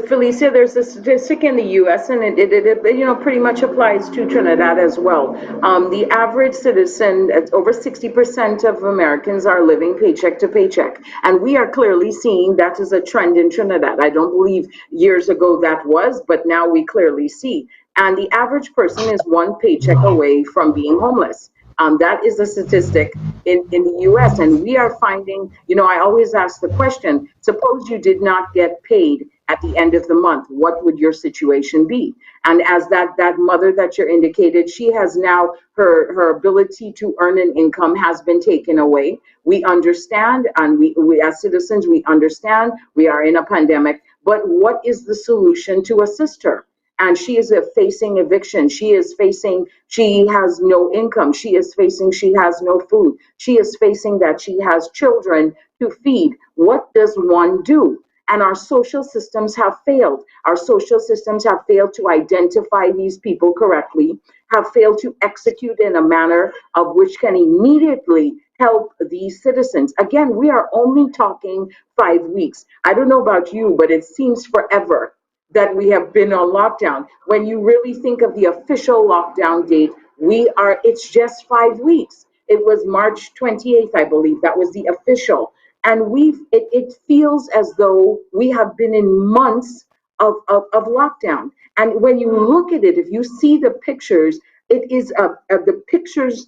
[SPEAKER 2] Felicia, there's a statistic in the U.S. and it pretty much applies to Trinidad as well. The average citizen, over 60% of Americans are living paycheck to paycheck, and we are clearly seeing that is a trend in Trinidad. I don't believe years ago that was, but now we clearly see. And the average person is one paycheck away from being homeless. That is a statistic in the US. And we are finding, I always ask the question, suppose you did not get paid at the end of the month, what would your situation be? And as that mother that you indicated, she has now her ability to earn an income has been taken away. We understand, and we as citizens, we understand we are in a pandemic, but what is the solution to assist her? And she is facing eviction. She is facing, she has no income. She is facing, she has no food. She is facing that she has children to feed. What does one do? And our social systems have failed. Our social systems have failed to identify these people correctly, have failed to execute in a manner of which can immediately help these citizens. Again, we are only talking 5 weeks. I don't know about you, but it seems forever that we have been on lockdown. When you really think of the official lockdown date, it's just 5 weeks. It was March 28th, I believe. That was the official. And it feels as though we have been in months of lockdown. And when you look at it, if you see the pictures, the pictures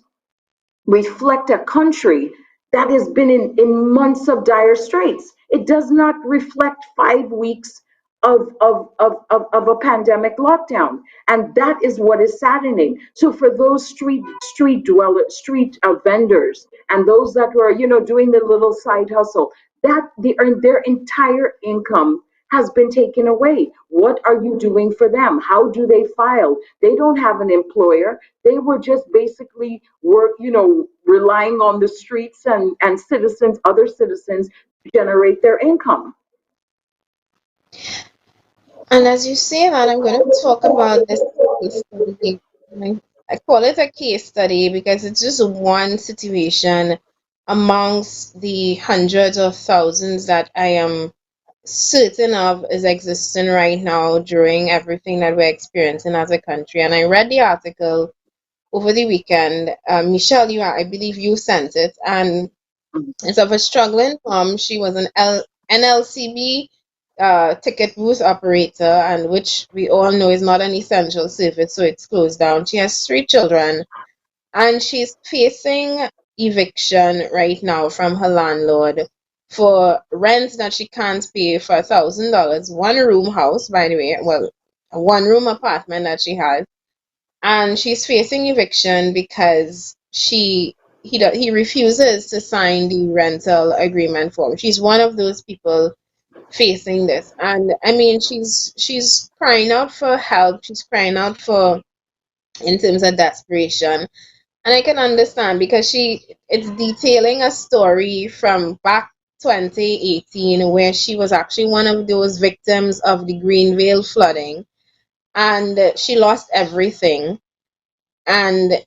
[SPEAKER 2] reflect a country that has been in months of dire straits. It does not reflect 5 weeks of a pandemic lockdown. And that is what is saddening. So for those street dwellers, street vendors, and those that were, doing the little side hustle, that their entire income has been taken away. What are you doing for them? How do they file? They don't have an employer. They were just basically relying on the streets and citizens, other citizens, to generate their income.
[SPEAKER 1] And as you say that, I'm going to talk about this case study. I call it a case study because it's just one situation amongst the hundreds of thousands that I am certain of is existing right now during everything that we're experiencing as a country. And I read the article over the weekend. Michelle, I believe you sent it, and it's of a struggling mom. She was an NLCB ticket booth operator, and which we all know is not an essential service, so it's closed down. She has three children, and she's facing eviction right now from her landlord for rent that she can't pay for $1,000. One room house, by the way, well, a one room apartment that she has, and she's facing eviction because he refuses to sign the rental agreement form. She's one of those people facing this, and I mean, she's crying out for help. She's crying out for, in terms of desperation, and I can understand because it's detailing a story from back 2018 where she was actually one of those victims of the Greenvale flooding, and she lost everything. And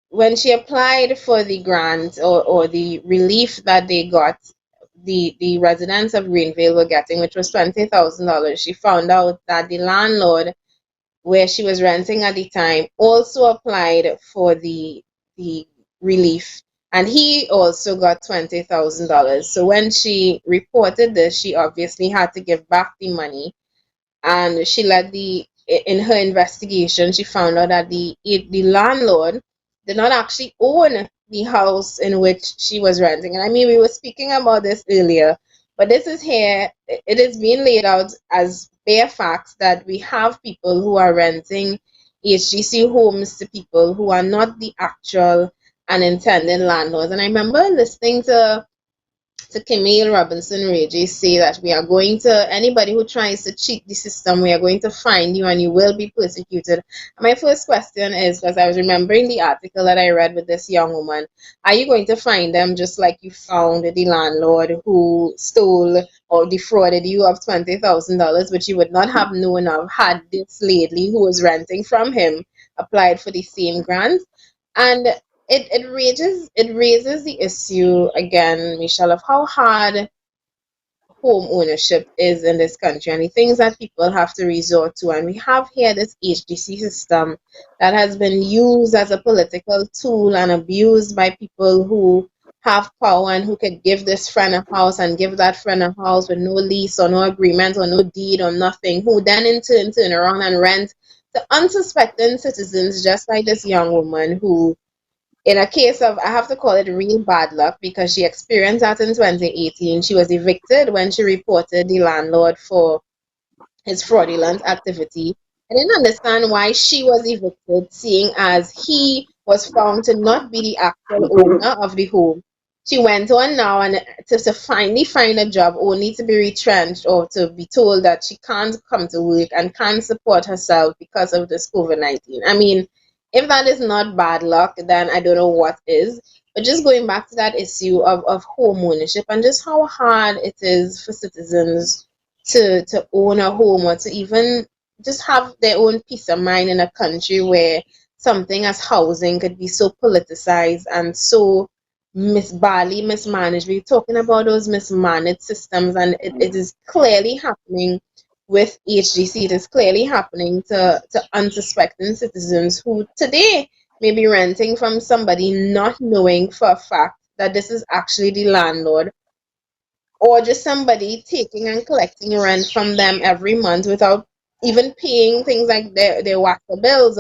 [SPEAKER 1] when she applied for the grant, or the relief that they got, the residents of Greenvale were getting, which was $20,000, she found out that the landlord where she was renting at the time also applied for the relief, and he also got $20,000. So when she reported this, she obviously had to give back the money, and in her investigation, she found out that the landlord did not actually own the house in which she was renting. And I mean, we were speaking about this earlier, but this is here, it is being laid out as bare facts that we have people who are renting HGC homes to people who are not the actual and intended landlords. And I remember listening to Camille Robinson Regis say that we are going to, anybody who tries to cheat the system, we are going to find you and you will be persecuted. And my first question is, because I was remembering the article that I read with this young woman, are you going to find them just like you found the landlord who stole or defrauded you of $20,000, which you would not have known of had this lady who was renting from him applied for the same grant? And it raises the issue again, Michelle, of how hard home ownership is in this country and the things that people have to resort to. And we have here this HDC system that has been used as a political tool and abused by people who have power and who could give this friend a house and give that friend a house with no lease or no agreement or no deed or nothing, who then in turn around and rent to unsuspecting citizens, just like this young woman who, in a case of, I have to call it real bad luck because she experienced that in 2018. She was evicted when she reported the landlord for his fraudulent activity. I didn't understand why she was evicted, seeing as he was found to not be the actual owner of the home. She went on now and to finally find a job only to be retrenched or to be told that she can't come to work and can't support herself because of this COVID-19. I mean, if that is not bad luck, then I don't know what is. But just going back to that issue of home ownership and just how hard it is for citizens to own a home or to even just have their own peace of mind in a country where something as housing could be so politicized and so badly mismanaged. We're talking about those mismanaged systems, and it is clearly happening with HDC. It is clearly happening to unsuspecting citizens who today may be renting from somebody not knowing for a fact that this is actually the landlord, or just somebody taking and collecting rent from them every month without even paying things like their water bills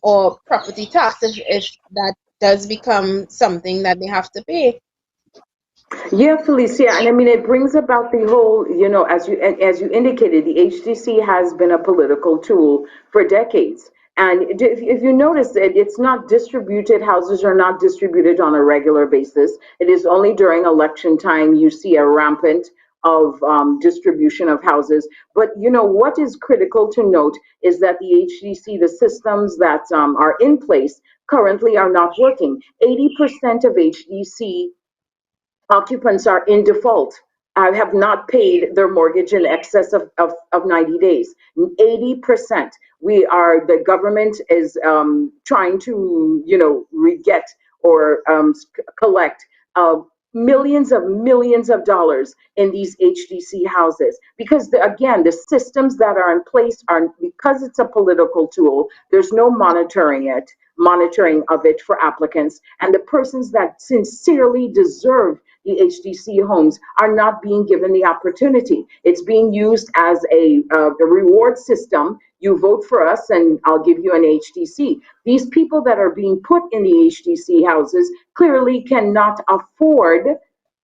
[SPEAKER 1] or property tax if that does become something that they have to pay.
[SPEAKER 2] Yeah, Felicia, and I mean it brings about the whole, as you indicated, the HDC has been a political tool for decades. And if you notice that it's not distributed, houses are not distributed on a regular basis. It is only during election time you see a rampant of distribution of houses. But what is critical to note is that the HDC, the systems that are in place currently are not working. 80% of HDC occupants are in default, have not paid their mortgage in excess of 90 days. 80%. The government is trying to, get or collect millions of dollars in these HDC houses because again the systems that are in place are, because it's a political tool, there's no monitoring of it for applicants, and the persons that sincerely deserve the HDC homes are not being given the opportunity. It's being used as a reward system. You vote for us and I'll give you an HDC. These people that are being put in the HDC houses clearly cannot afford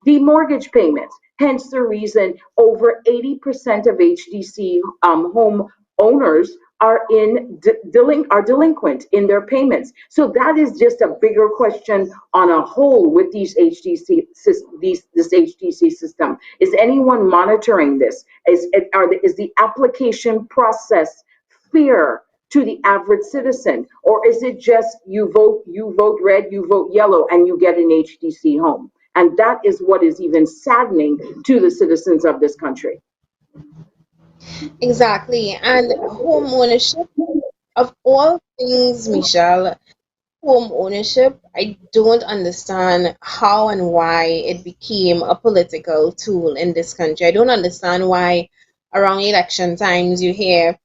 [SPEAKER 2] the mortgage payments. Hence the reason over 80% of HDC home owners are delinquent in their payments. So that is just a bigger question on a whole with this HDC system. Is anyone monitoring this? Is the application process fair to the average citizen, or is it just you vote red, you vote yellow, and you get an HDC home? And that is what is even saddening to the citizens of this country.
[SPEAKER 1] Exactly. And home ownership, of all things, Michelle, home ownership, I don't understand how and why it became a political tool in this country. I don't understand why around election times you hear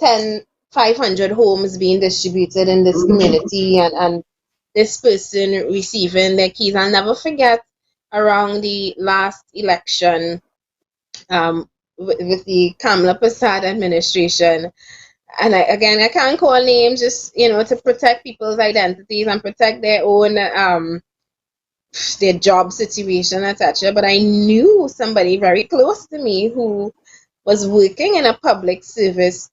[SPEAKER 1] 10, 500 homes being distributed in this community and this person receiving their keys. I'll never forget around the last election with the Kamala Prasad administration. And again, I can't call names just, to protect people's identities and protect their own their job situation, etc. But I knew somebody very close to me who was working in a public service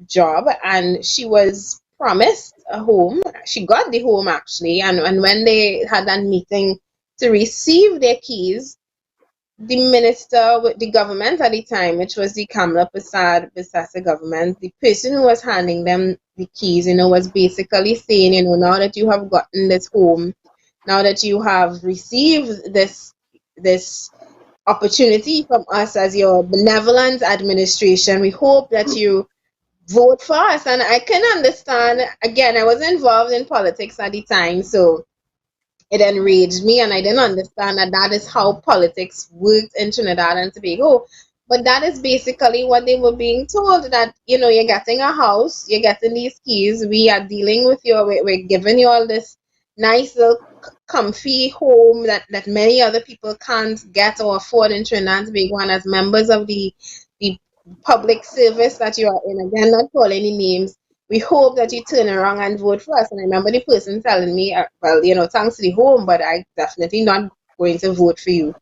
[SPEAKER 1] job, and she was promised a home. She got the home actually, and when they had that meeting to receive their keys, the minister with the government at the time, which was the Kamala Prasad Bisasa government, the person who was handing them the keys, was basically saying, now that you have gotten this home, now that you have received this opportunity from us as your benevolent administration, we hope that you vote for us. And I can understand, again, I was involved in politics at the time, so it enraged me, and I didn't understand that that is how politics worked in Trinidad and Tobago. But that is basically what they were being told, that you're getting a house, you're getting these keys, we are dealing with you, we're giving you all this nice little comfy home that many other people can't get or afford in Trinidad and Tobago, and as members of the public service that you are in, again, not calling any names, we hope that you turn around and vote for us. And I remember the person telling me, well, thanks to the home, but I definitely not going to vote for you.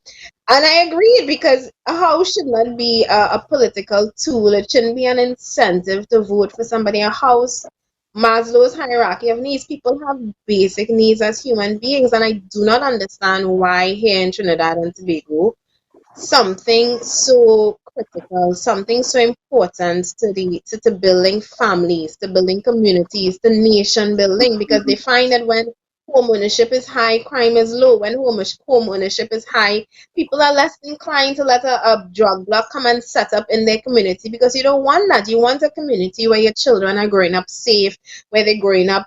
[SPEAKER 1] And I agree because a house should not be a political tool. It shouldn't be an incentive to vote for somebody. A house, Maslow's hierarchy of needs. People have basic needs as human beings, and I do not understand why here in Trinidad and Tobago something so critical, something so important to to building families, to building communities, to nation building, because they find that when home ownership is high, crime is low. When home ownership is high, people are less inclined to let a drug block come and set up in their community because you don't want that. You want a community where your children are growing up safe, where they're growing up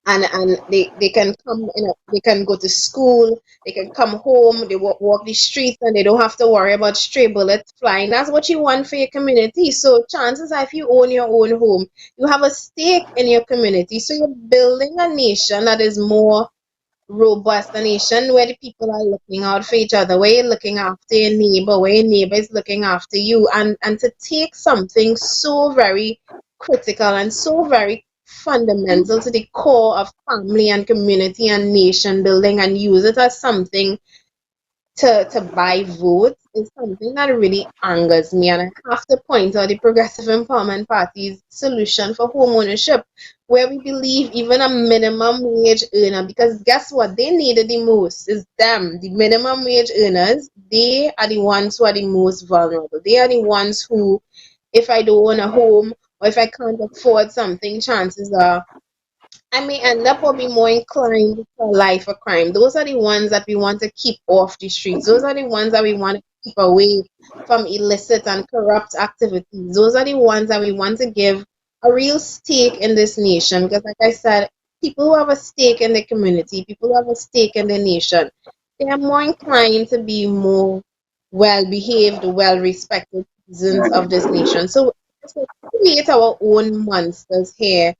[SPEAKER 1] and they can come in they can go to school, they can come home, they walk the streets and they don't have to worry about stray bullets flying. That's what you want for your community. So chances are if you own your own home, you have a stake in your community, so you're building a nation that is more robust, a nation where the people are looking out for each other, where you're looking after your neighbor, where your neighbor is looking after you. And to take something so very critical and so very fundamental to the core of family and community and nation building and use it as something to buy votes is something that really angers me. And I have to point out the Progressive Empowerment Party's solution for home ownership, where we believe even a minimum wage earner, because guess what? They need it the most is them, the minimum wage earners. They are the ones who are the most vulnerable. They are the ones who, if I don't own a home or if I can't afford something, chances are I may end up or be more inclined for life or crime. Those are the ones that we want to keep off the streets. Those are the ones that we want to keep away from illicit and corrupt activities. Those are the ones that we want to give a real stake in this nation. Because, like I said, people who have a stake in the community, people who have a stake in the nation, they are more inclined to be more well behaved, well respected citizens of this nation. So, let's create our own monsters here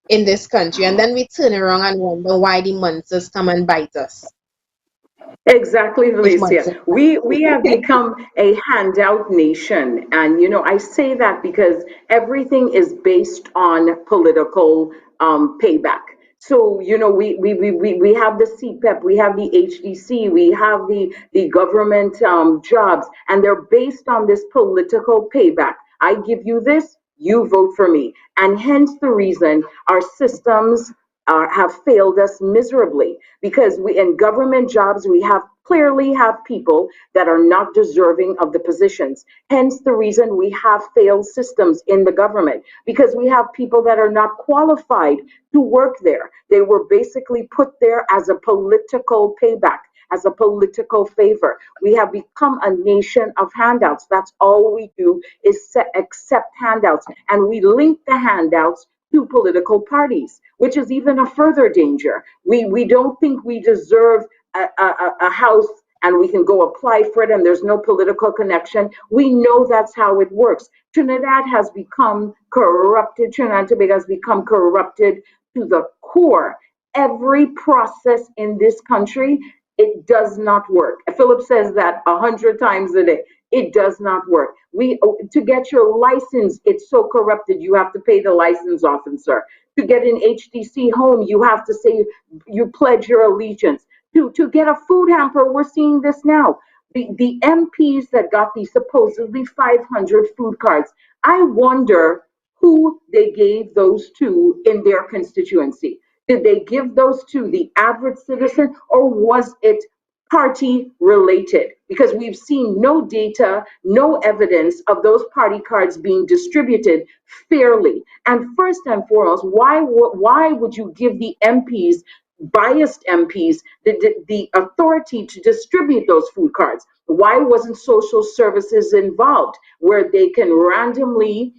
[SPEAKER 1] in this country, and then we turn around and wonder why the monsters come and bite us.
[SPEAKER 2] Exactly,
[SPEAKER 1] If
[SPEAKER 2] Felicia.
[SPEAKER 1] monsters,
[SPEAKER 2] We have become a handout nation, and I say that because everything is based on political payback. So we have the CPEP, we have the HDC, we have the government jobs, and they're based on this political payback. I give you this, you vote for me, and hence the reason our systems have failed us miserably because we in government jobs we have clearly have people that are not deserving of the positions, hence the reason we have failed systems in the government because we have people that are not qualified to work there. They were basically put there as a political payback, as a political favor. We have become a nation of handouts. That's all we do is accept handouts, and we link the handouts to political parties, which is even a further danger. We don't think we deserve a house and we can go apply for it and there's no political connection. We know that's how it works. Trinidad has become corrupted. Trinidad and Tobago has become corrupted to the core. Every process in this country, it does not work. Philip says that 100 times a day. It does not work. To get your license, it's so corrupted. You have to pay the license officer. To get an HDC home, you have to say you pledge your allegiance. To get a food hamper, we're seeing this now. The MPs that got these supposedly 500 food cards, I wonder who they gave those to in their constituency. Did they give those to the average citizen or was it party related? Because we've seen no data, no evidence of those party cards being distributed fairly. And first and foremost, why would you give the MPs, biased MPs, the authority to distribute those food cards? Why wasn't social services involved where they can randomly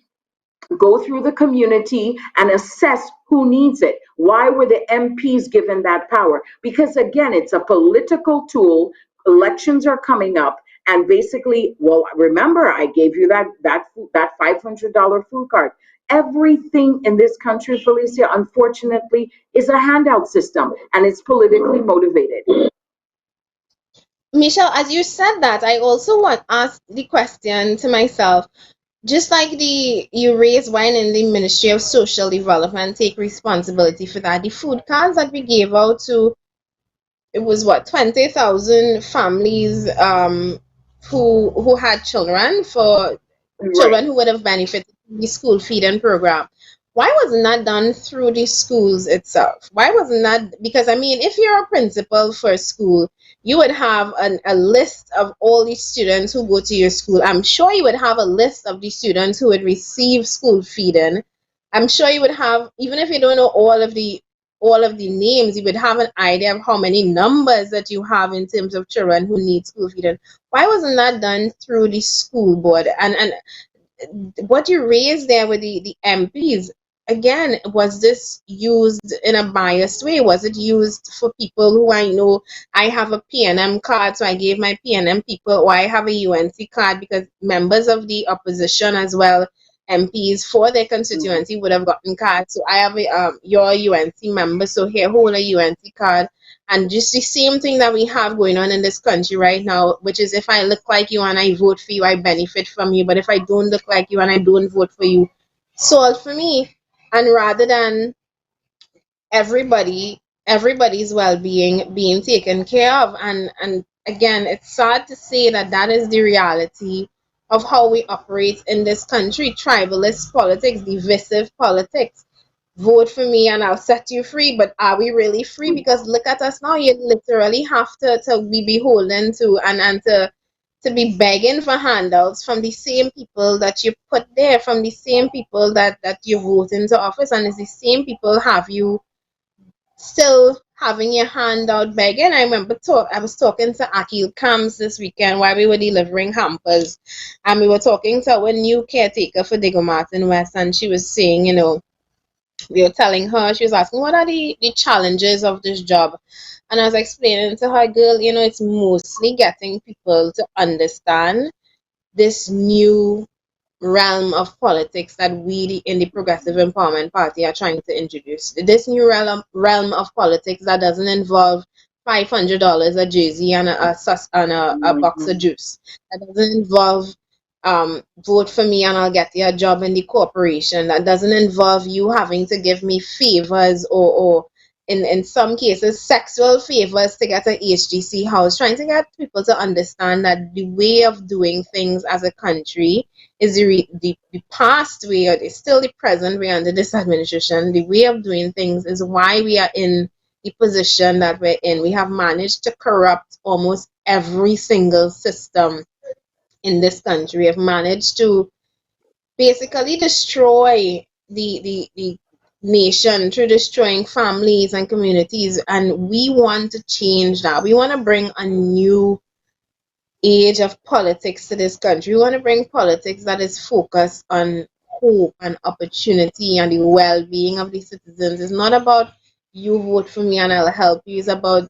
[SPEAKER 2] go through the community and assess who needs it? Why were the MPs given that power? Because again, it's a political tool. Elections are coming up, and basically, well, remember I gave you that $500 food card. Everything in this country, Felicia, unfortunately, is a handout system, and it's politically motivated.
[SPEAKER 1] Michelle, as you said that, I also want ask the question to myself. Just like you raised why in the Ministry of Social Development take responsibility for that. The food cards that we gave out to it was what 20,000 families who had children, for
[SPEAKER 2] Right.
[SPEAKER 1] children who would have benefited from the school feeding program. Why wasn't that done through the schools itself? Why wasn't that? Because I mean, if you're a principal for a school, you would have a list of all the students who go to your school. I'm sure you would have a list of the students who would receive school feeding. I'm sure you would have, even if you don't know all of the names, you would have an idea of how many numbers that you have in terms of children who need school feeding. Why wasn't that done through the school board? And what you raised there with the MPs, again, was this used in a biased way? Was it used for people who I know? I have a PNM card, so I gave my PNM people, or I have a UNC card because members of the opposition as well, MPs for their
[SPEAKER 2] Mhm.
[SPEAKER 1] constituency would have gotten cards. So I have your UNC member, so here, hold a UNC card. And just the same thing that we have going on in this country right now, which is if I look like you and I vote for you, I benefit from you. But if I don't look like you and I don't vote for you, sold for me. And rather than everybody's well-being being taken care of, and again, it's sad to say that that is the reality of how we operate in this country. Tribalist politics, divisive politics. Vote for me and I'll set you free. But are we really free? Because look at us now. You literally have to be beholden to and to be begging for handouts from the same people that you put there, from the same people that you vote into office, and it's the same people have you still having your hand out begging. I was talking to Akil Kams this weekend while we were delivering hampers, and we were talking to our new caretaker for Diego Martin West, and she was saying, we were telling her, she was asking, what are the challenges of this job? And I was explaining to her, girl, it's mostly getting people to understand this new realm of politics that we in the Progressive Empowerment Party are trying to introduce. This new realm of politics that doesn't involve $500 a jersey and a box of
[SPEAKER 2] Mhm.
[SPEAKER 1] juice. That doesn't involve vote for me and I'll get you a job in the corporation. That doesn't involve you having to give me favors, or in some cases sexual favors to get a HGC house. Trying to get people to understand that the way of doing things as a country is the past way, or it's still the present way under this administration. The way of doing things is why we are in the position that we're in. We have managed to corrupt almost every single system in this country. We have managed to basically destroy the nation through destroying families and communities. And we want to change that. We want to bring a new age of politics to this country. We want to bring politics that is focused on hope and opportunity and the well-being of the citizens. It's not about you vote for me and I'll help you. It's about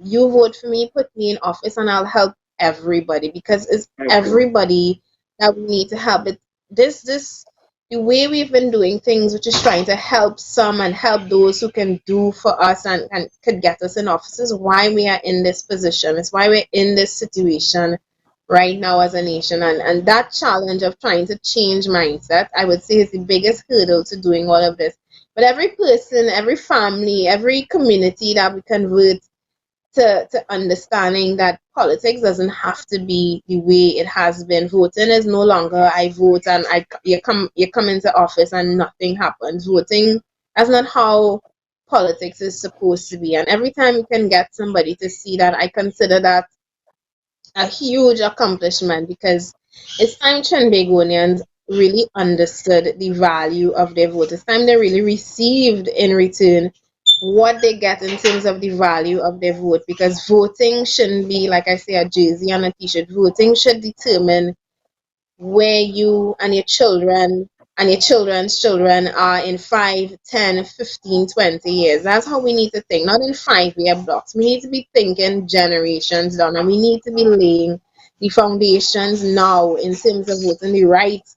[SPEAKER 1] you vote for me, put me in office, and I'll help everybody, because it's
[SPEAKER 2] I agree.
[SPEAKER 1] everybody that we need to help. It this the way we've been doing things, which is trying to help some and help those who can do for us and could get us in office, is why we are in this position. It's why we're in this situation right now as a nation. And that challenge of trying to change mindset, I would say, is the biggest hurdle to doing all of this. But every person, every family, every community that we convert to understanding that politics doesn't have to be the way it has been. Voting is no longer I vote and you come into office and nothing happens. Voting, that's not how politics is supposed to be. And every time you can get somebody to see that, I consider that a huge accomplishment, because it's time Trinbagonians really understood the value of their vote. It's time they really received in return what they get in terms of the value of their vote, because voting shouldn't be, like I say, a jersey and a t-shirt. Voting should determine where you and your children's children are in 5, 10, 15, 20 years. That's how we need to think, not in 5-year blocks. We need to be thinking generations down, and we need to be laying the foundations now in terms of voting the right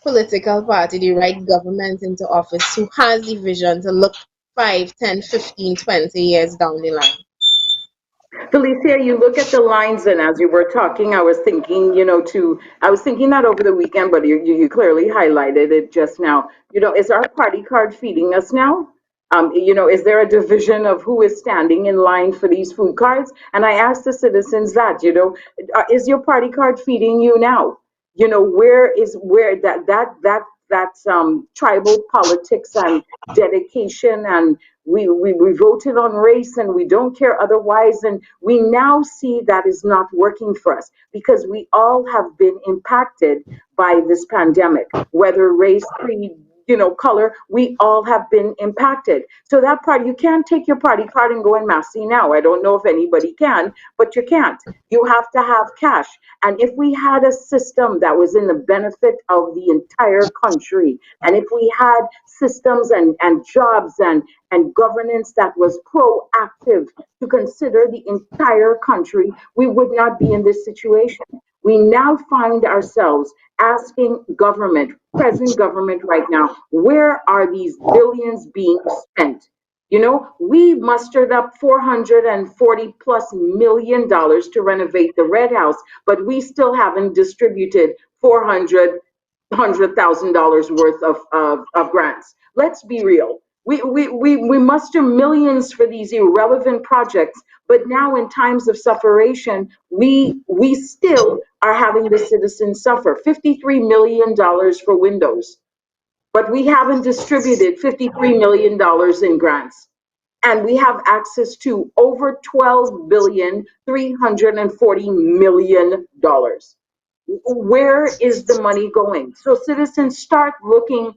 [SPEAKER 1] political party, the right government into office who has the vision to look 5, 10, 15, 20 years down the line.
[SPEAKER 2] Felicia, you look at the lines, and as you were talking, I was thinking, I was thinking that over the weekend, but you clearly highlighted it just now. Is our party card feeding us now? Is there a division of who is standing in line for these food cards? And I asked the citizens that, is your party card feeding you now? Where that's tribal politics and dedication, and we voted on race and we don't care otherwise, and we now see that is not working for us because we all have been impacted by this pandemic, whether race, creed, color, we all have been impacted. So that part, you can't take your party card and go and massy now. I don't know if anybody can, but you can't. You have to have cash. And if we had a system that was in the benefit of the entire country, and if we had systems and jobs and governance that was proactive to consider the entire country, we would not be in this situation. We now find ourselves asking government, present government right now, where are these billions being spent? We mustered up $440 plus million to renovate the Red House, but we still haven't distributed $400,000 worth of grants. Let's be real. We muster millions for these irrelevant projects, but now in times of sufferation, we still are having the citizens suffer. $53 million for windows, but we haven't distributed $53 million in grants. And we have access to over $12,340,000,000. Where is the money going? So citizens, start looking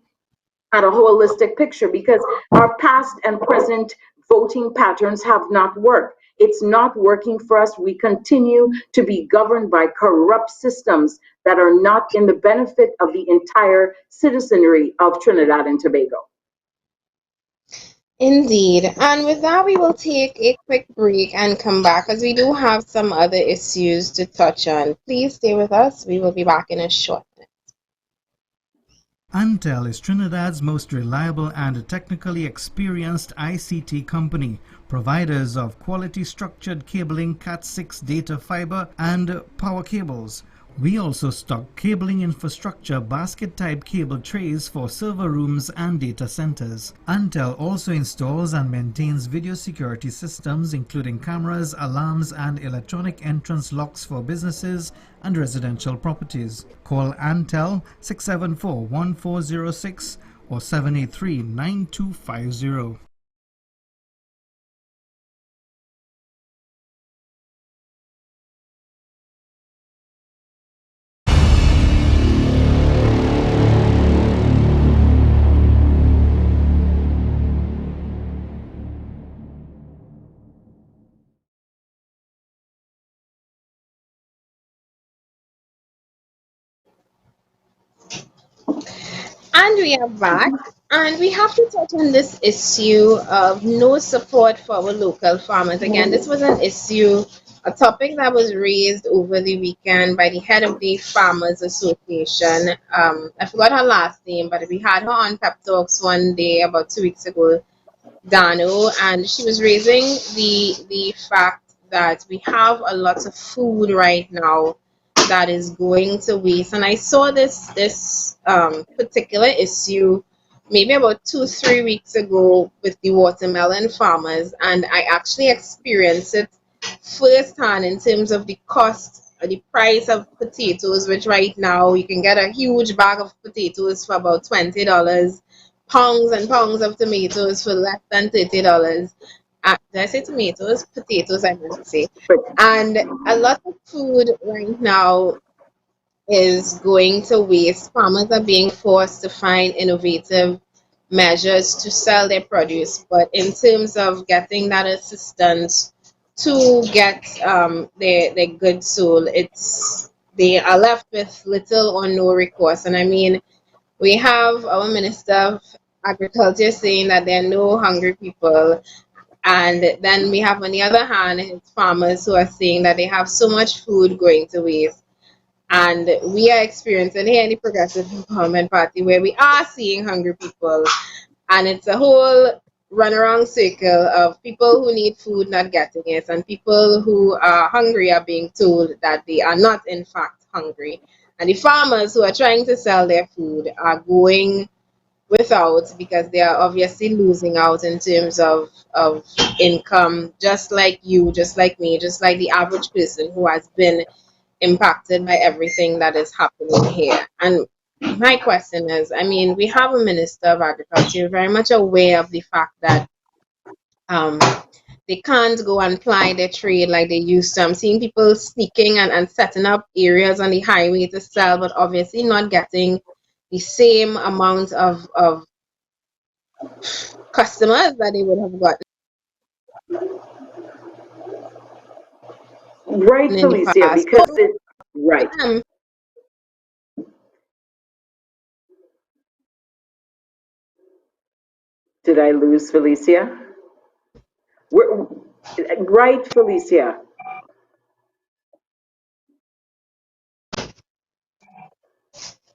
[SPEAKER 2] at a holistic picture because our past and present voting patterns have not worked. It's not working for us. We continue to be governed by corrupt systems that are not in the benefit of the entire citizenry of Trinidad and Tobago.
[SPEAKER 1] Indeed. And with that, we will take a quick break and come back as we do have some other issues to touch on. Please stay with us. We will be back in a short minute.
[SPEAKER 3] Antel is Trinidad's most reliable and technically experienced ICT company, providers of quality structured cabling, Cat6 data fiber, and power cables. We also stock cabling infrastructure basket-type cable trays for server rooms and data centers. Antel also installs and maintains video security systems including cameras, alarms, and electronic entrance locks for businesses and residential properties. Call Antel 674-1406 or 783-9250.
[SPEAKER 1] And we are back, and we have to touch on this issue of no support for our local farmers. Again, this was an issue, a topic that was raised over the weekend by the head of the Farmers Association. I forgot her last name, but we had her on Pep Talks one day about 2 weeks ago, Dano, and she was raising the fact that we have a lot of food right now that is going to waste. And I saw this particular issue maybe about 2 3 weeks ago with the watermelon farmers, and I actually experienced it firsthand in terms of the cost, the price of potatoes, which right now you can get a huge bag of potatoes for about $20, pounds and pounds of tomatoes for less than $30. Did I say tomatoes? Potatoes, I meant to say. And a lot of food right now is going to waste. Farmers are being forced to find innovative measures to sell their produce, but in terms of getting that assistance to get their goods sold, they are left with little or no recourse. And I mean, we have our Minister of Agriculture saying that there are no hungry people, and then we have on the other hand farmers who are saying that they have so much food going to waste. And we are experiencing here in the Progressive Empowerment Party where we are seeing hungry people. And it's a whole runaround circle of people who need food not getting it, and people who are hungry are being told that they are not in fact hungry. And the farmers who are trying to sell their food are going without, because they are obviously losing out in terms of income, just like you, just like me, just like the average person who has been impacted by everything that is happening here. And my question is, I mean, we have a minister of agriculture very much aware of the fact that um, they can't go and ply their trade like they used to. I'm seeing people sneaking and setting up areas on the highway to sell, but obviously not getting the same amount of customers that they would have gotten
[SPEAKER 2] Right,
[SPEAKER 1] in the
[SPEAKER 2] Felicia,
[SPEAKER 1] past. So
[SPEAKER 2] because it,
[SPEAKER 1] for
[SPEAKER 2] right.
[SPEAKER 1] them,
[SPEAKER 2] Did I lose Felicia? We're, right, Felicia.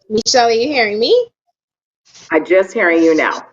[SPEAKER 1] Michelle, are you hearing me?
[SPEAKER 2] I'm just hearing you now.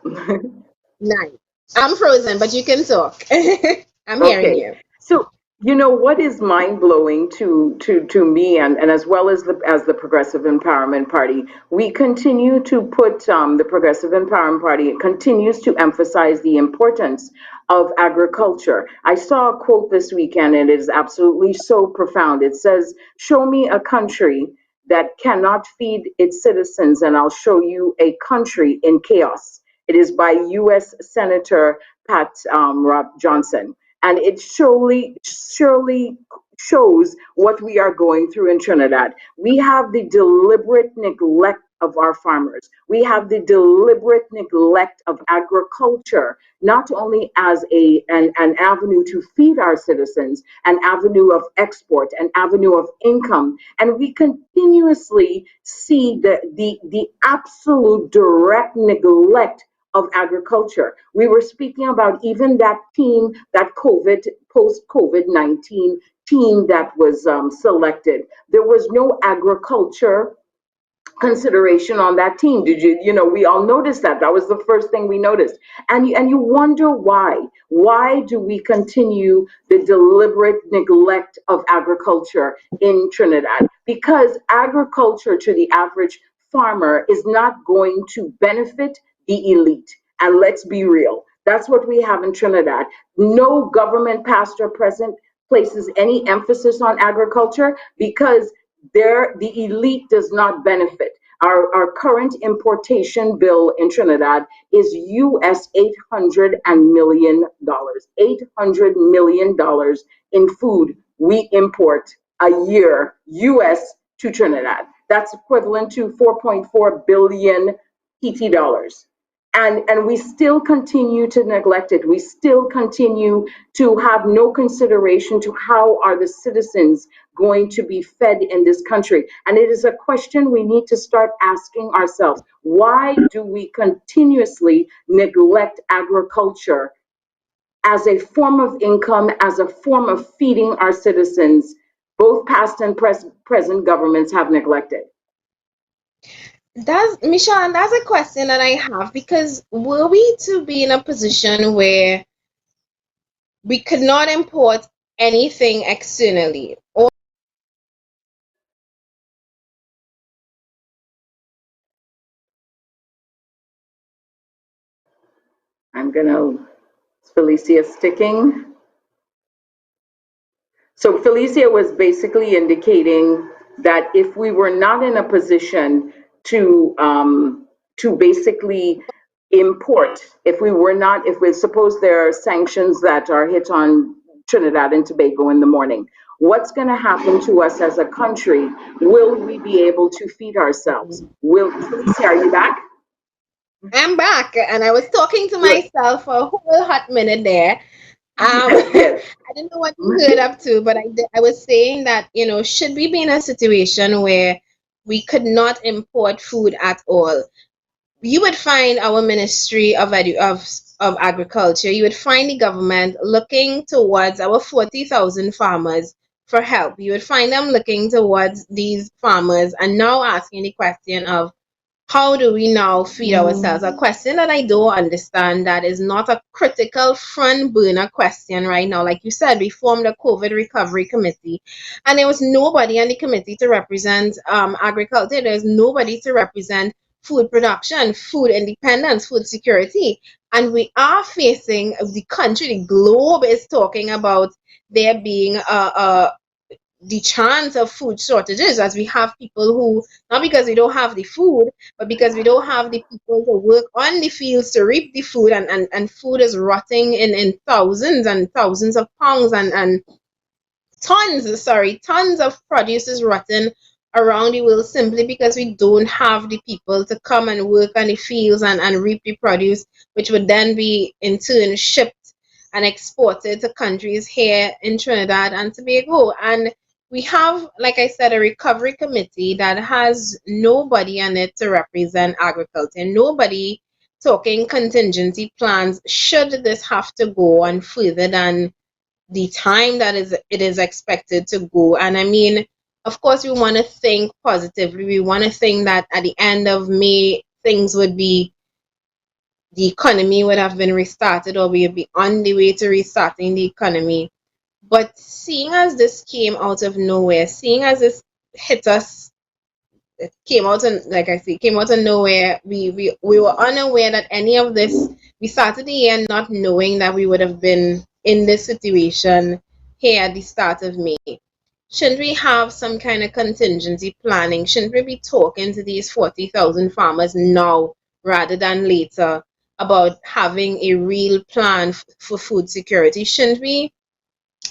[SPEAKER 1] Nice. I'm frozen, but you can talk. I'm hearing
[SPEAKER 2] Okay,
[SPEAKER 1] you.
[SPEAKER 2] so you know what is mind blowing to me, and as well as the Progressive Empowerment Party, we continue to put the Progressive Empowerment Party continues to emphasize the importance of agriculture. I saw a quote this weekend, and it is absolutely so profound. It says, "Show me a country that cannot feed its citizens, and I'll show you a country in chaos." It is by U.S. Senator Pat Rob Johnson, and it surely shows what we are going through in Trinidad. We have the deliberate neglect of our farmers. We have the deliberate neglect of agriculture, not only as an avenue to feed our citizens, an avenue of export, an avenue of income. And we continuously see the absolute direct neglect of agriculture. We were speaking about even that team, that post COVID-19 team that was selected. There was no agriculture consideration on that team. Did you, you know, we all noticed that. That was the first thing we noticed. And you wonder why. Why do we continue the deliberate neglect of agriculture in Trinidad? Because agriculture to the average farmer is not going to benefit the elite. And let's be real. That's what we have in Trinidad. No government, past or present, places any emphasis on agriculture because the elite does not benefit. Our current importation bill in Trinidad is US $800 million. $800 million in food we import a year US to Trinidad. That's equivalent to 4.4 billion PT dollars. And we still continue to neglect it. We still continue to have no consideration to how are the citizens going to be fed in this country. And it is a question we need to start asking ourselves. Why do we continuously neglect agriculture as a form of income, as a form of feeding our citizens? Both past and present governments have neglected.
[SPEAKER 1] That's Michelle, and that's a question that I have, because were we to be in a position where we could not import anything externally, or
[SPEAKER 2] I'm gonna, is Felicia sticking? So Felicia was basically indicating that if we were not in a position to basically import, if we were not, if we suppose there are sanctions that are hit on Trinidad and Tobago in the morning, what's going to happen to us as a country? Will we be able to feed ourselves? Will Felicia, are you back?
[SPEAKER 1] I'm back, and I was talking to
[SPEAKER 2] Good.
[SPEAKER 1] myself for a whole hot minute there.
[SPEAKER 2] Yes, yes.
[SPEAKER 1] I didn't know what you heard up to, but I was saying that, should we be in a situation where we could not import food at all? You would find our Ministry of Agriculture, you would find the government looking towards our 40,000 farmers for help. You would find them looking towards these farmers and now asking the question of, how do we now feed ourselves? A question that I don't understand, that is not a critical front burner question right now. Like you said, we formed a COVID recovery committee, and there was nobody on the committee to represent agriculture. There's nobody to represent food production, food independence, food security. And we are facing the country, the globe is talking about there being the chance of food shortages, as we have people who, not because we don't have the food, but because we don't have the people to work on the fields to reap the food, and food is rotting in thousands and thousands of pounds, and tons of produce is rotten around the world simply because we don't have the people to come and work on the fields and reap the produce, which would then be in turn shipped and exported to countries here in Trinidad and Tobago. And we have, like I said, a recovery committee that has nobody on it to represent agriculture, nobody talking contingency plans should this have to go on further than the time that it is expected to go. And I mean, of course, we want to think positively. We want to think that at the end of May, things would be, the economy would have been restarted, or we would be on the way to restarting the economy. But seeing as this came out of nowhere, seeing as this hit us, it came out, and like I say, came out of nowhere. We were unaware that any of this. We started the year not knowing that we would have been in this situation here at the start of May. Shouldn't we have some kind of contingency planning? Shouldn't we be talking to these 40,000 farmers now rather than later about having a real plan for food security? Shouldn't we,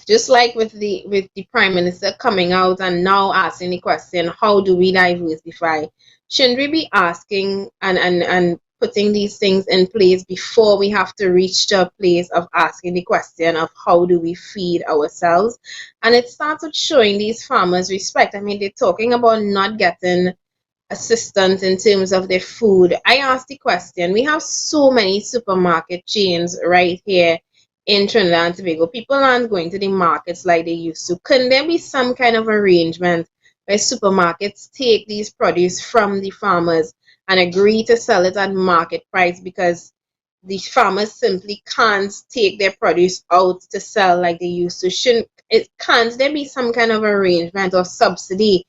[SPEAKER 1] just like with the prime minister coming out and now asking the question, how do we diversify? Shouldn't we be asking and putting these things in place before we have to reach to a place of asking the question of how do we feed ourselves? And it starts with showing these farmers respect. I mean, they're talking about not getting assistance in terms of their food. I asked the question, we have so many supermarket chains right here in Trinidad and Tobago. People aren't going to the markets like they used to. Couldn't there be some kind of arrangement where supermarkets take these produce from the farmers and agree to sell it at market price, because the farmers simply can't take their produce out to sell like they used to? Can't there be some kind of arrangement or subsidy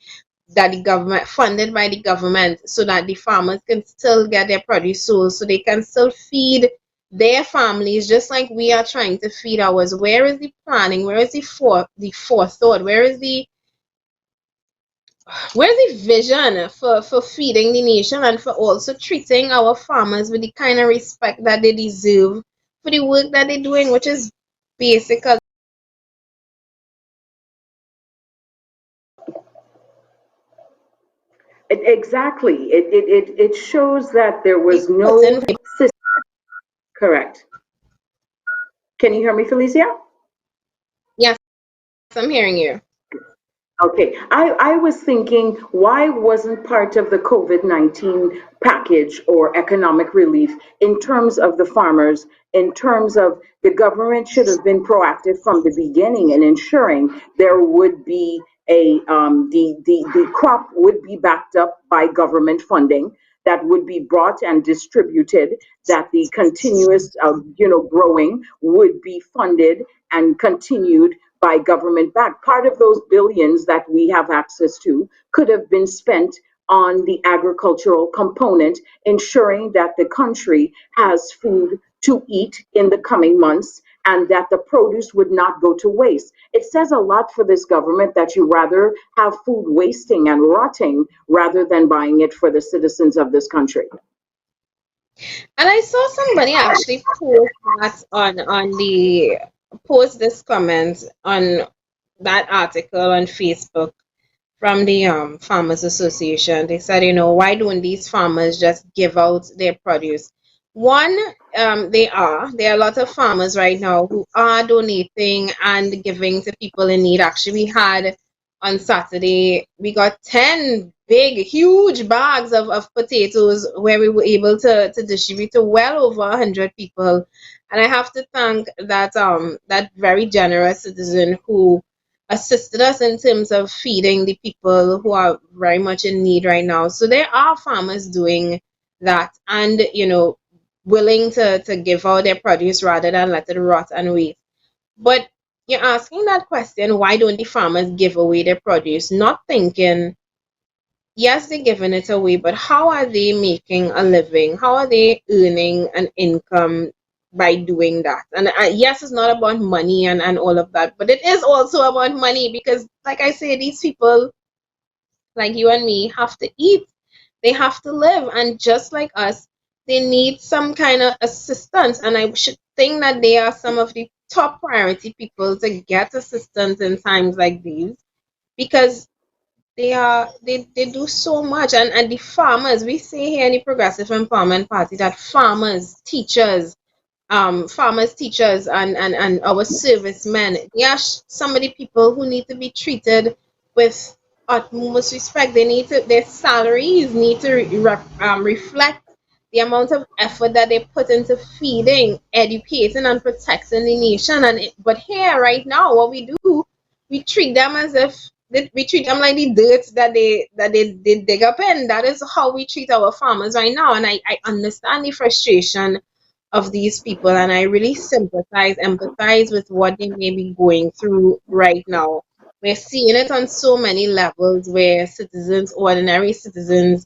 [SPEAKER 1] that the government, funded by the government, so that the farmers can still get their produce sold, so they can still feed their families just like we are trying to feed ours? Where is the planning? Where is the forethought? Where's the vision for feeding the nation, and for also treating our farmers with the kind of respect that they deserve for the work that they're doing, which is basically
[SPEAKER 2] Exactly. It shows that there was no
[SPEAKER 1] put in.
[SPEAKER 2] system. Correct. Can you hear me, Felicia?
[SPEAKER 1] Yes, I'm hearing you.
[SPEAKER 2] Okay, I was thinking, why wasn't part of the COVID-19 package or economic relief in terms of the farmers, in terms of the government should have been proactive from the beginning in ensuring there would be the crop would be backed up by government funding that would be brought and distributed, that the continuous, growing would be funded and continued by government back. Part of those billions that we have access to could have been spent on the agricultural component, ensuring that the country has food to eat in the coming months and that the produce would not go to waste. It says a lot for this government that you rather have food wasting and rotting rather than buying it for the citizens of this country.
[SPEAKER 1] And I saw somebody actually post that on the post this comment on that article on Facebook from the Farmers Association. They said, why don't these farmers just give out their produce? One, there are a lot of farmers right now who are donating and giving to people in need. Actually, we had on Saturday, we got 10 big, huge bags of potatoes where we were able to distribute to well over 100 people. And I have to thank that very generous citizen who assisted us in terms of feeding the people who are very much in need right now. So there are farmers doing that, and willing to give out their produce rather than let it rot and waste. But you're asking that question, why don't the farmers give away their produce? Not thinking yes, they're giving it away, but how are they making a living? How are they earning an income by doing that? And yes, it's not about money and all of that, but it is also about money because, like I say, these people like you and me have to eat, they have to live, and just like us, they need some kind of assistance. And I should think that they are some of the top priority people to get assistance in times like these because they do so much. And the farmers, we say here in the Progressive Empowerment Party that farmers, teachers, and our servicemen, they are some of the people who need to be treated with utmost respect. Their salaries need to reflect the amount of effort that they put into feeding, educating, and protecting the nation. But here, right now, what we do, we treat them as if we treat them like the dirt that they dig up in. That is how we treat our farmers right now. And I understand the frustration of these people, and I really empathize with what they may be going through right now. We're seeing it on so many levels where ordinary citizens,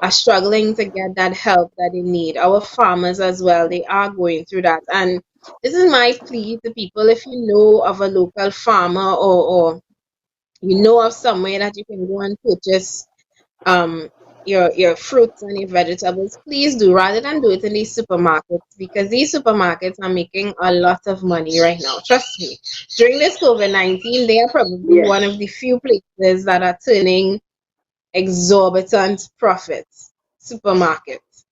[SPEAKER 1] are struggling to get that help that they need. Our farmers as well, they are going through that. And this is my plea to people: if you know of a local farmer, or you know of somewhere that you can go and purchase um your fruits and your vegetables, please do, rather than do it in these supermarkets, because these supermarkets are making a lot of money right now. Trust me. During this COVID-19, they are probably
[SPEAKER 2] Yes.
[SPEAKER 1] one of the few places that are turning exorbitant profits. Supermarkets.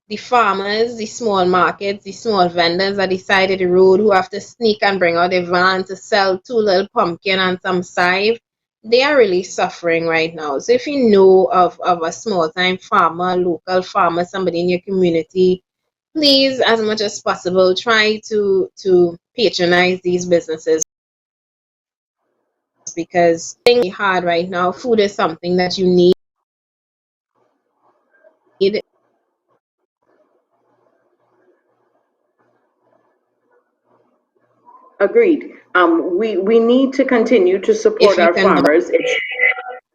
[SPEAKER 1] The farmers, the small markets, the small vendors at the side of the road who have to sneak and bring out their van to sell two little pumpkin and some scythe, they are really suffering right now. So if you know of a small time farmer, local farmer, somebody in your community, please, as much as possible, try to patronize these businesses, because things are really hard right now. Food is something that you need.
[SPEAKER 2] Agreed. We need to continue to
[SPEAKER 1] If
[SPEAKER 2] support
[SPEAKER 1] you
[SPEAKER 2] our
[SPEAKER 1] can.
[SPEAKER 2] farmers.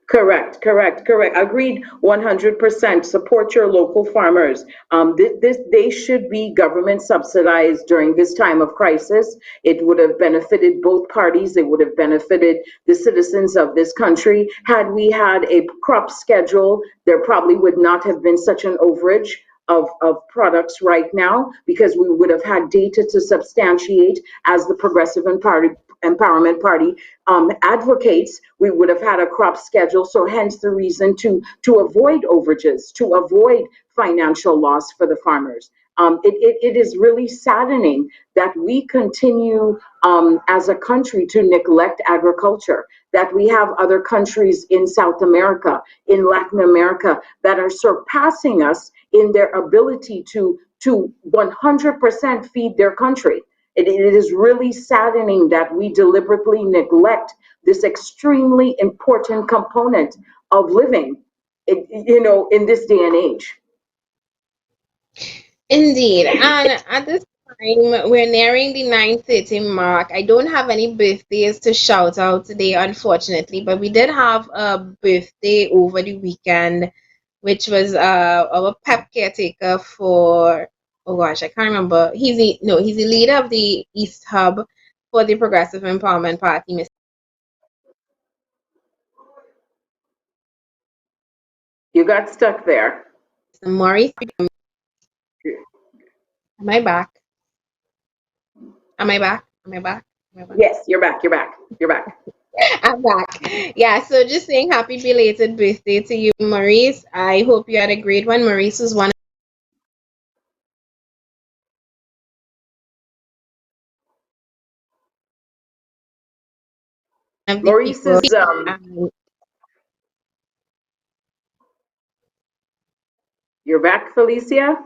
[SPEAKER 2] Correct. Agreed 100%. Support your local farmers. They should be government subsidized during this time of crisis. It would have benefited both parties. It would have benefited the citizens of this country. Had we had a crop schedule, there probably would not have been such an overage of products right now, because we would have had data to substantiate, as the Progressive Empowerment Party advocates. We would have had a crop schedule, so hence the reason to avoid overages, to avoid financial loss for the farmers. It is really saddening that we continue as a country to neglect agriculture, that we have other countries in South America, in Latin America, that are surpassing us in their ability to 100% feed their country. It is really saddening that we deliberately neglect this extremely important component of living, in this day and age.
[SPEAKER 1] Indeed. And at this time, we're nearing the 9:30 mark. I don't have any birthdays to shout out today, unfortunately, but we did have a birthday over the weekend, which was our pep caretaker for, oh gosh, I can't remember. He's the leader of the East Hub for the Progressive Empowerment Party, Mr.
[SPEAKER 2] You got stuck there.
[SPEAKER 1] Maurice. Am I back? Am I back? Am I back? Am I back?
[SPEAKER 2] Yes, you're back.
[SPEAKER 1] I'm back. Yeah, so just saying happy belated birthday to you, Maurice. I hope you had a great one. Maurice was one of the
[SPEAKER 2] Maurice
[SPEAKER 1] people.
[SPEAKER 2] is, you're back, Felicia?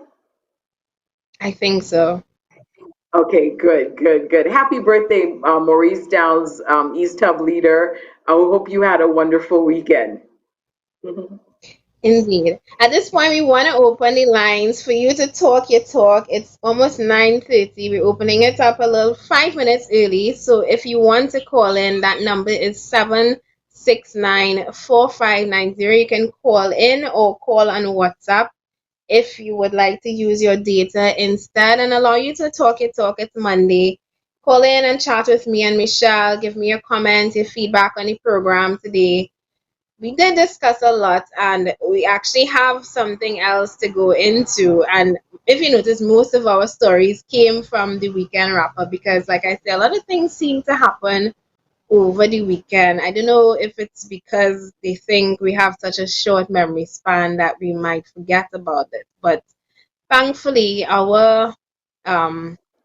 [SPEAKER 1] I think so.
[SPEAKER 2] Okay, good. Happy birthday, Maurice Downs, East Hub leader. I hope you had a wonderful weekend.
[SPEAKER 1] Indeed. At this point, we want to open the lines for you to talk your talk. It's almost 9:30. We're opening it up a little 5 minutes early. So if you want to call in, that number is 869-4590. You can call in or call on WhatsApp if you would like to use your data instead and allow you to talk it talk. It's Monday. Call in and chat with me and Michelle. Give me your comments, your feedback on the program today. We did discuss a lot, and we actually have something else to go into. And if you notice, most of our stories came from the weekend wrap up because, like I said, a lot of things seem to happen over the weekend. I don't know if it's because they think we have such a short memory span that we might forget about it. But thankfully, um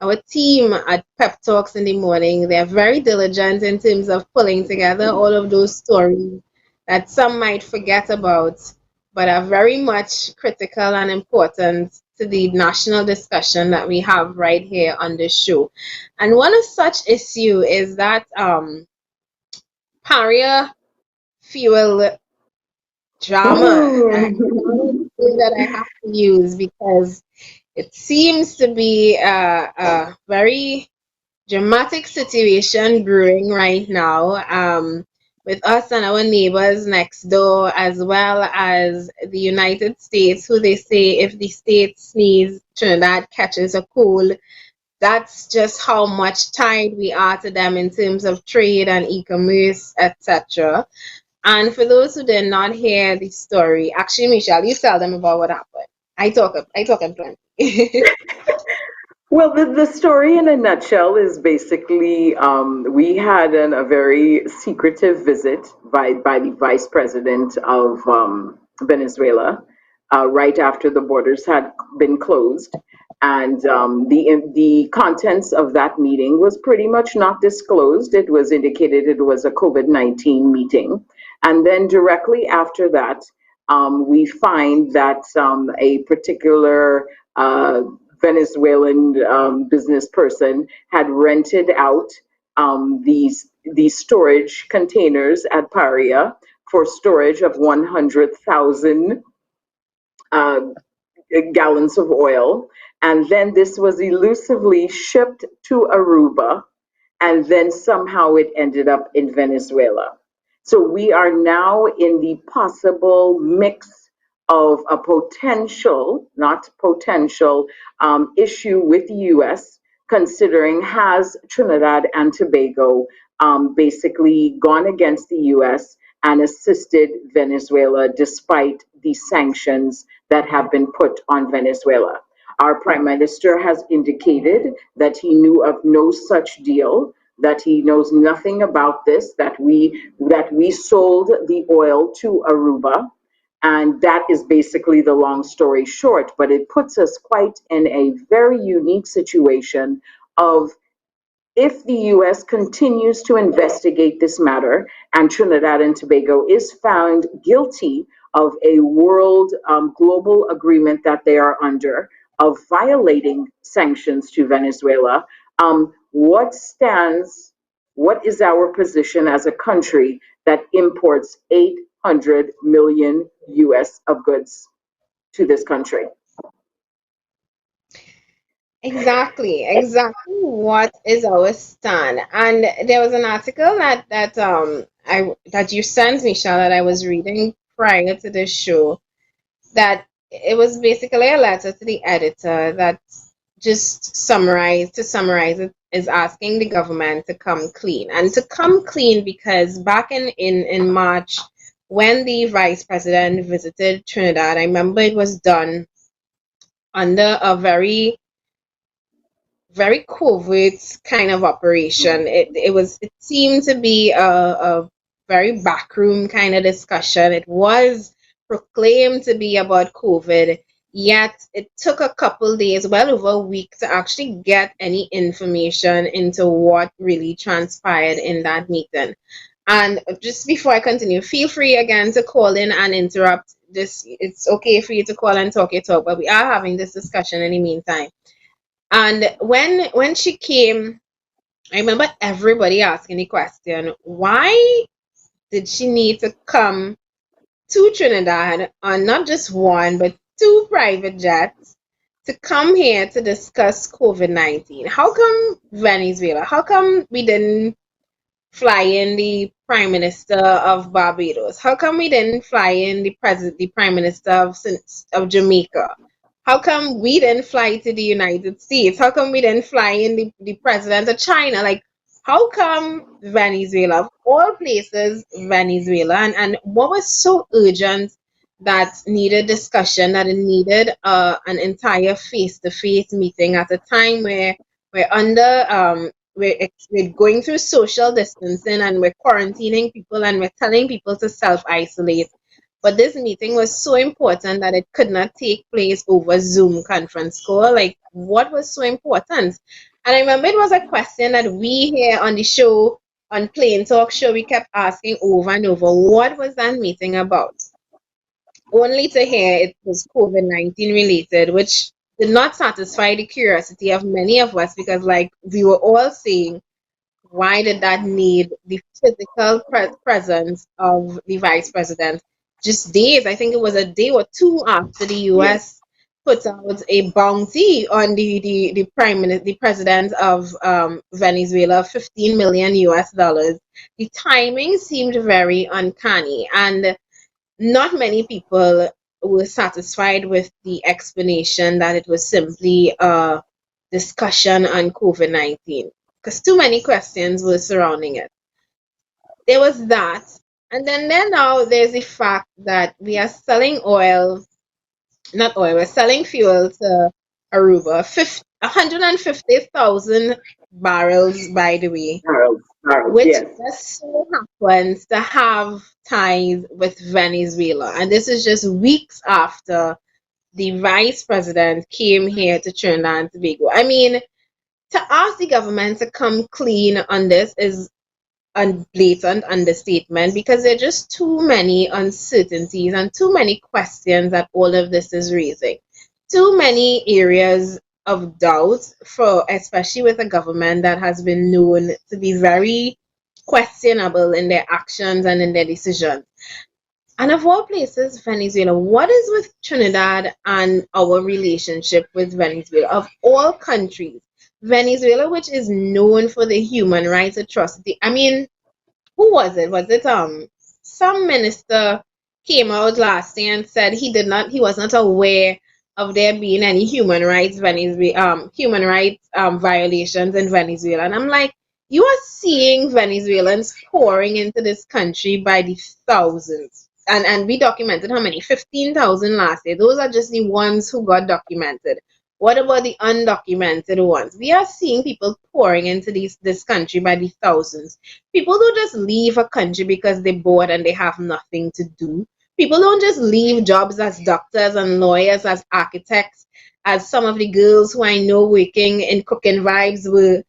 [SPEAKER 1] our team at Pep Talks in the morning, they're very diligent in terms of pulling together all of those stories that some might forget about, but are very much critical and important to the national discussion that we have right here on this show. And one of such issue is that Paria fuel drama. And that I have to use because it seems to be a very dramatic situation brewing right now, with us and our neighbors next door, as well as the United States, who they say if the state sneeze, Trinidad catches a cold. That's just how much tied we are to them in terms of trade and e-commerce, etc. And for those who did not hear the story, actually, Michelle, you tell them about what happened. I talk in plenty.
[SPEAKER 2] Well, the story in a nutshell is basically we had a very secretive visit by the vice president of Venezuela right after the borders had been closed. And the contents of that meeting was pretty much not disclosed. It was indicated it was a COVID-19 meeting. And then directly after that, we find that a particular Venezuelan business person had rented out these storage containers at Paria for storage of 100,000 uh, gallons of oil. And then this was elusively shipped to Aruba, and then somehow it ended up in Venezuela. So we are now in the possible mix of a potential, not potential, issue with the US, considering has Trinidad and Tobago basically gone against the US and assisted Venezuela despite the sanctions that have been put on Venezuela. Our prime minister has indicated that he knew of no such deal, that he knows nothing about this, that we sold the oil to Aruba, and that is basically the long story short. But it puts us quite in a very unique situation of if the US continues to investigate this matter and Trinidad and Tobago is found guilty of a world global agreement that they are under of violating sanctions to Venezuela, what is our position as a country that imports 800 million US of goods to this country?
[SPEAKER 1] Exactly what is our stand. And there was an article that you sent me, Michelle, that I was reading prior to this show, that it was basically a letter to the editor that just summarize it, is asking the government to come clean. And to come clean because back in March, when the vice president visited Trinidad, I remember it was done under a very covert kind of operation. It seemed to be a very backroom kind of discussion. It was proclaimed to be about COVID, yet it took a couple days, well over a week, to actually get any information into what really transpired in that meeting. And just before I continue, feel free again to call in and interrupt. This It's okay for you to call and talk your talk, but we are having this discussion in the meantime. And when she came, I remember everybody asking the question, why did she need to come to Trinidad on not just one, but two private jets to come here to discuss COVID-19? How come Venezuela? How come we didn't fly in the Prime Minister of Barbados? How come we didn't fly in the Prime Minister of Jamaica? How come we didn't fly to the United States? How come we didn't fly in the President of China? Like, how come Venezuela, of all places, Venezuela? And what was so urgent that needed discussion, that it needed an entire face-to-face meeting at a time where we're under we're going through social distancing and we're quarantining people and we're telling people to self-isolate. But this meeting was so important that it could not take place over Zoom conference call. Like, what was so important? And I remember it was a question that we here on the show, on Plain Talk Show, we kept asking over and over, what was that meeting about? Only to hear it was COVID-19 related, which did not satisfy the curiosity of many of us because, like we were all saying, why did that need the physical presence of the vice president? Just days, I think it was a day or two after the
[SPEAKER 2] Yes.
[SPEAKER 1] US put out a bounty on the prime minister, the president of Venezuela, 15 million US dollars. The timing seemed very uncanny, and not many people were satisfied with the explanation that it was simply a discussion on COVID 19 because too many questions were surrounding it. There was that. And then now there's the fact that we are selling oil, not oil, we're selling fuel to Aruba, 150,000 barrels, by the way,
[SPEAKER 2] Charles,
[SPEAKER 1] which
[SPEAKER 2] yes.
[SPEAKER 1] just so happens to have ties with Venezuela. And this is just weeks after the vice president came here to Trinidad and Tobago. I mean, to ask the government to come clean on this is a blatant understatement because there are just too many uncertainties and too many questions that all of this is raising. Too many areas of doubt for especially with a government that has been known to be very questionable in their actions and in their decisions. And of all places, Venezuela, what is with Trinidad and our relationship with Venezuela? Of all countries, Venezuela, which is known for the human rights atrocity. I mean, who was it? Was it some minister came out last year and said he was not aware of there being any human rights violations in Venezuela. And I'm like, you are seeing Venezuelans pouring into this country by the thousands. And we documented how many? 15,000 last year. Those are just the ones who got documented. What about the undocumented ones? We are seeing people pouring into this country by the thousands. People don't just leave a country because they're bored and they have nothing to do. People don't just leave jobs as doctors and lawyers, as architects, as some of the girls who I know working in cooking vibes were.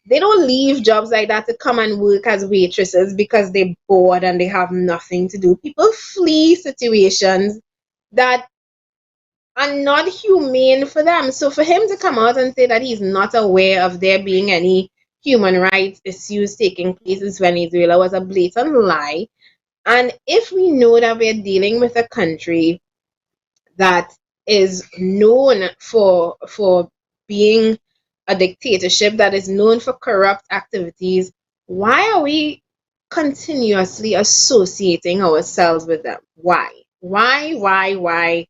[SPEAKER 1] They don't leave jobs like that to come and work as waitresses because they're bored and they have nothing to do. People flee situations that are not humane for them. So for him to come out and say that he's not aware of there being any human rights issues taking place in Venezuela was a blatant lie. And if we know that we're dealing with a country that is known for being a dictatorship, that is known for corrupt activities, why are we continuously associating ourselves with them? Why? Why?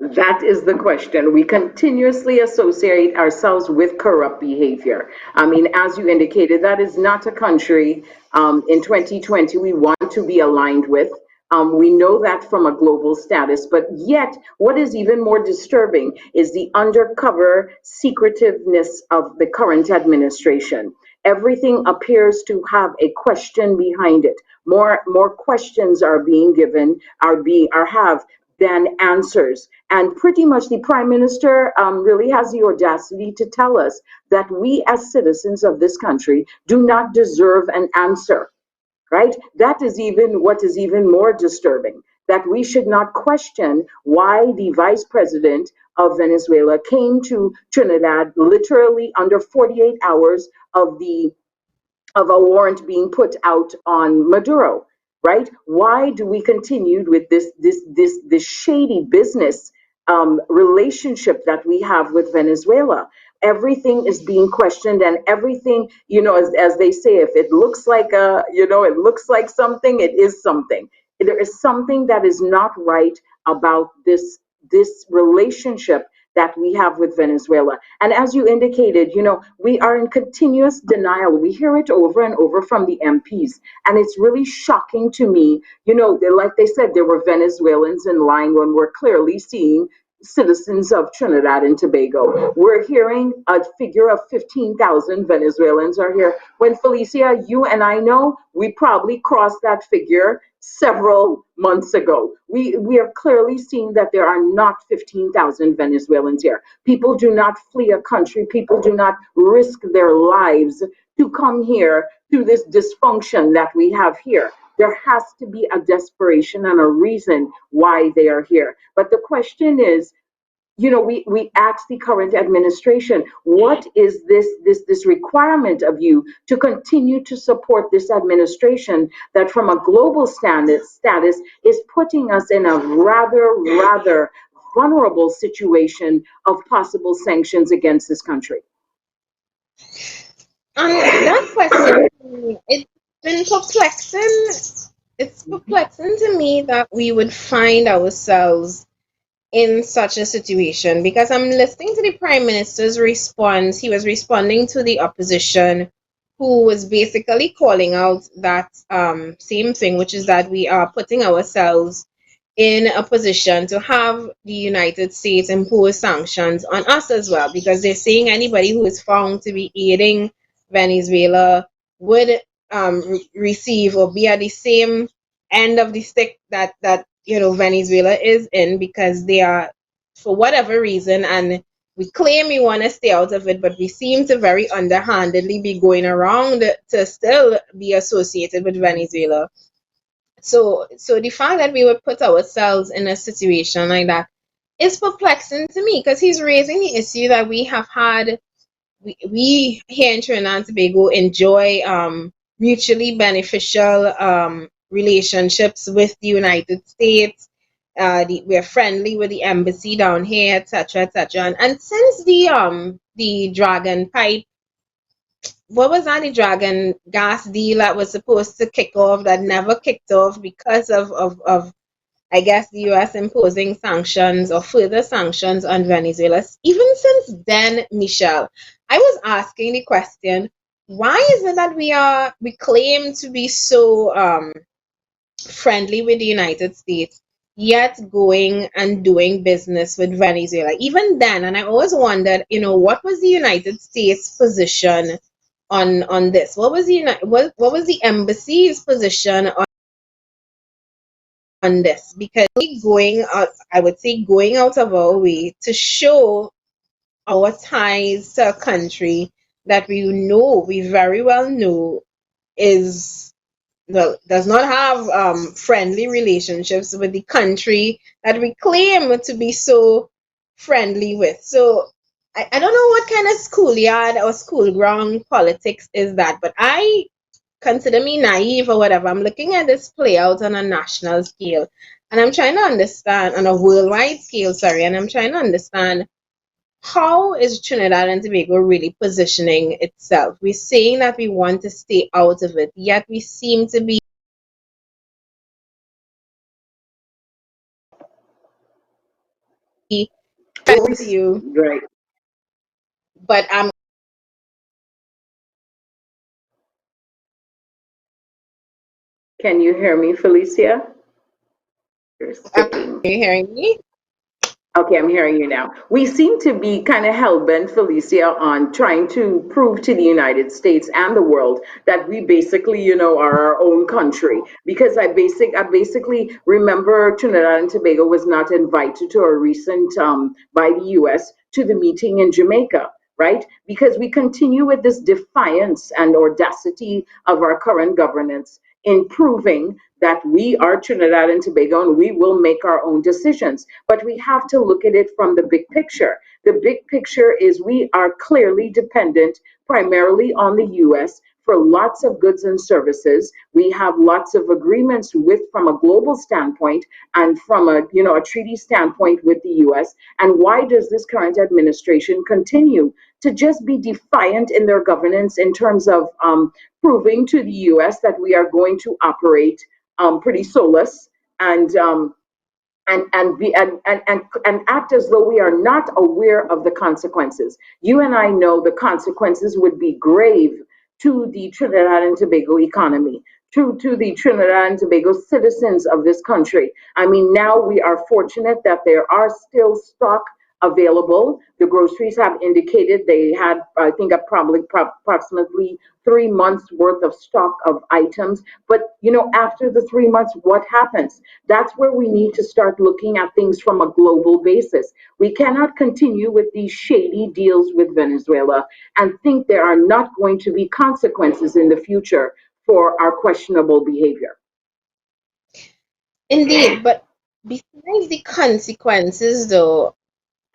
[SPEAKER 2] That is the question. We continuously associate ourselves with corrupt behavior. I mean, as you indicated, that is not a country in 2020 we want to be aligned with. We know that from a global status, but yet, what is even more disturbing is the undercover secretiveness of the current administration. Everything appears to have a question behind it. More questions are being given, are have than answers. And pretty much the prime minister really has the audacity to tell us that we as citizens of this country do not deserve an answer, right? That is even what is even more disturbing, that we should not question why the vice president of Venezuela came to Trinidad literally under 48 hours of a warrant being put out on Maduro, right? Why do we continue with this shady business relationship that we have with Venezuela? everything is being questioned, and everything, as they say, if it looks like it looks like something, it is something. There is something that is not right about this relationship that we have with Venezuela. And as you indicated, we are in continuous denial. We hear it over and over from the MPs. And it's really shocking to me. Like they said, there were Venezuelans in line when we're clearly seeing citizens of Trinidad and Tobago. We're hearing a figure of 15,000 Venezuelans are here. When Felicia, you and I know, we probably crossed that figure several months ago. We are clearly seeing that there are not 15,000 Venezuelans here. People do not flee a country. People do not risk their lives to come here through this dysfunction that we have here. There has to be a desperation and a reason why they are here. But the question is, we ask the current administration, what is this requirement of you to continue to support this administration that from a global status is putting us in a rather vulnerable situation of possible sanctions against this country?
[SPEAKER 1] That question, it's been perplexing. It's perplexing to me that we would find ourselves in such a situation because I'm listening to the Prime Minister's response. He was responding to the opposition who was basically calling out that same thing, which is that we are putting ourselves in a position to have the United States impose sanctions on us as well, because they're saying anybody who is found to be aiding Venezuela would receive or be at the same end of the stick that Venezuela is in, because they are, for whatever reason, and we claim we want to stay out of it, but we seem to very underhandedly be going around to still be associated with Venezuela. So the fact that we would put ourselves in a situation like that is perplexing to me, because he's raising the issue that we have had. We here in Trinidad and Tobago enjoy mutually beneficial relationships with the United States. We're friendly with the embassy down here, etc., etc. And since the Dragon pipe, what was that, the Dragon gas deal that was supposed to kick off, that never kicked off because of I guess the US imposing sanctions or further sanctions on Venezuela. Even since then, Michelle, I was asking the question, why is it that we claim to be so friendly with the United States, yet going and doing business with Venezuela? Even then, and I always wondered, what was the United States position on this? What was the embassy's position on this? Because going out, I would say, going out of our way to show our ties to a country that we very well know is, well, does not have friendly relationships with the country that we claim to be so friendly with. So I don't know what kind of schoolyard or school ground politics is that, but I consider me naive or whatever. I'm looking at this play out on a national scale, and I'm trying to understand, on a worldwide scale, sorry, and I'm trying to understand, how is Trinidad and Tobago really positioning itself? We're saying that we want to stay out of it, yet we seem to be with you.
[SPEAKER 2] Right.
[SPEAKER 1] But I'm
[SPEAKER 2] Can you hear me, Felicia? You're sticking.
[SPEAKER 1] you hearing me?
[SPEAKER 2] Okay, I'm hearing you now. We seem to be kind of hell bent, Felicia, on trying to prove to the United States and the world that we basically, are our own country. Because I basically remember Trinidad and Tobago was not invited to a recent by the U.S. to the meeting in Jamaica. Right? Because we continue with this defiance and audacity of our current governance in proving that we are Trinidad and Tobago and we will make our own decisions. But we have to look at it from the big picture. The big picture is we are clearly dependent primarily on the US for lots of goods and services. We have lots of agreements with from a global standpoint and from a treaty standpoint with the US. And why does this current administration continue to just be defiant in their governance in terms of proving to the US that we are going to operate pretty soulless and and act as though we are not aware of the consequences. You and I know the consequences would be grave to the Trinidad and Tobago economy, to the Trinidad and Tobago citizens of this country. I mean, now we are fortunate that there are still stock available. The groceries have indicated they had, I think, approximately 3 months worth of stock of items. But after the 3 months, what happens? That's where we need to start looking at things from a global basis. We cannot continue with these shady deals with Venezuela and think there are not going to be consequences in the future for our questionable behavior.
[SPEAKER 1] Indeed, but besides the consequences, though,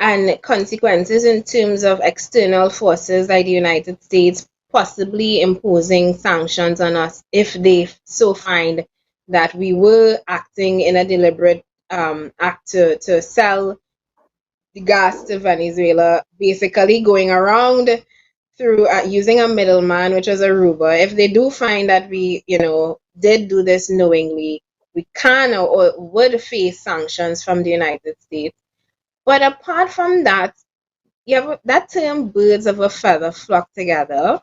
[SPEAKER 1] and consequences in terms of external forces like the United States possibly imposing sanctions on us if they so find that we were acting in a deliberate act to sell the gas to Venezuela, basically going around through using a middleman, which was Aruba. If they do find that we, did do this knowingly, we can or would face sanctions from the United States. But apart from that, that term "birds of a feather flock together"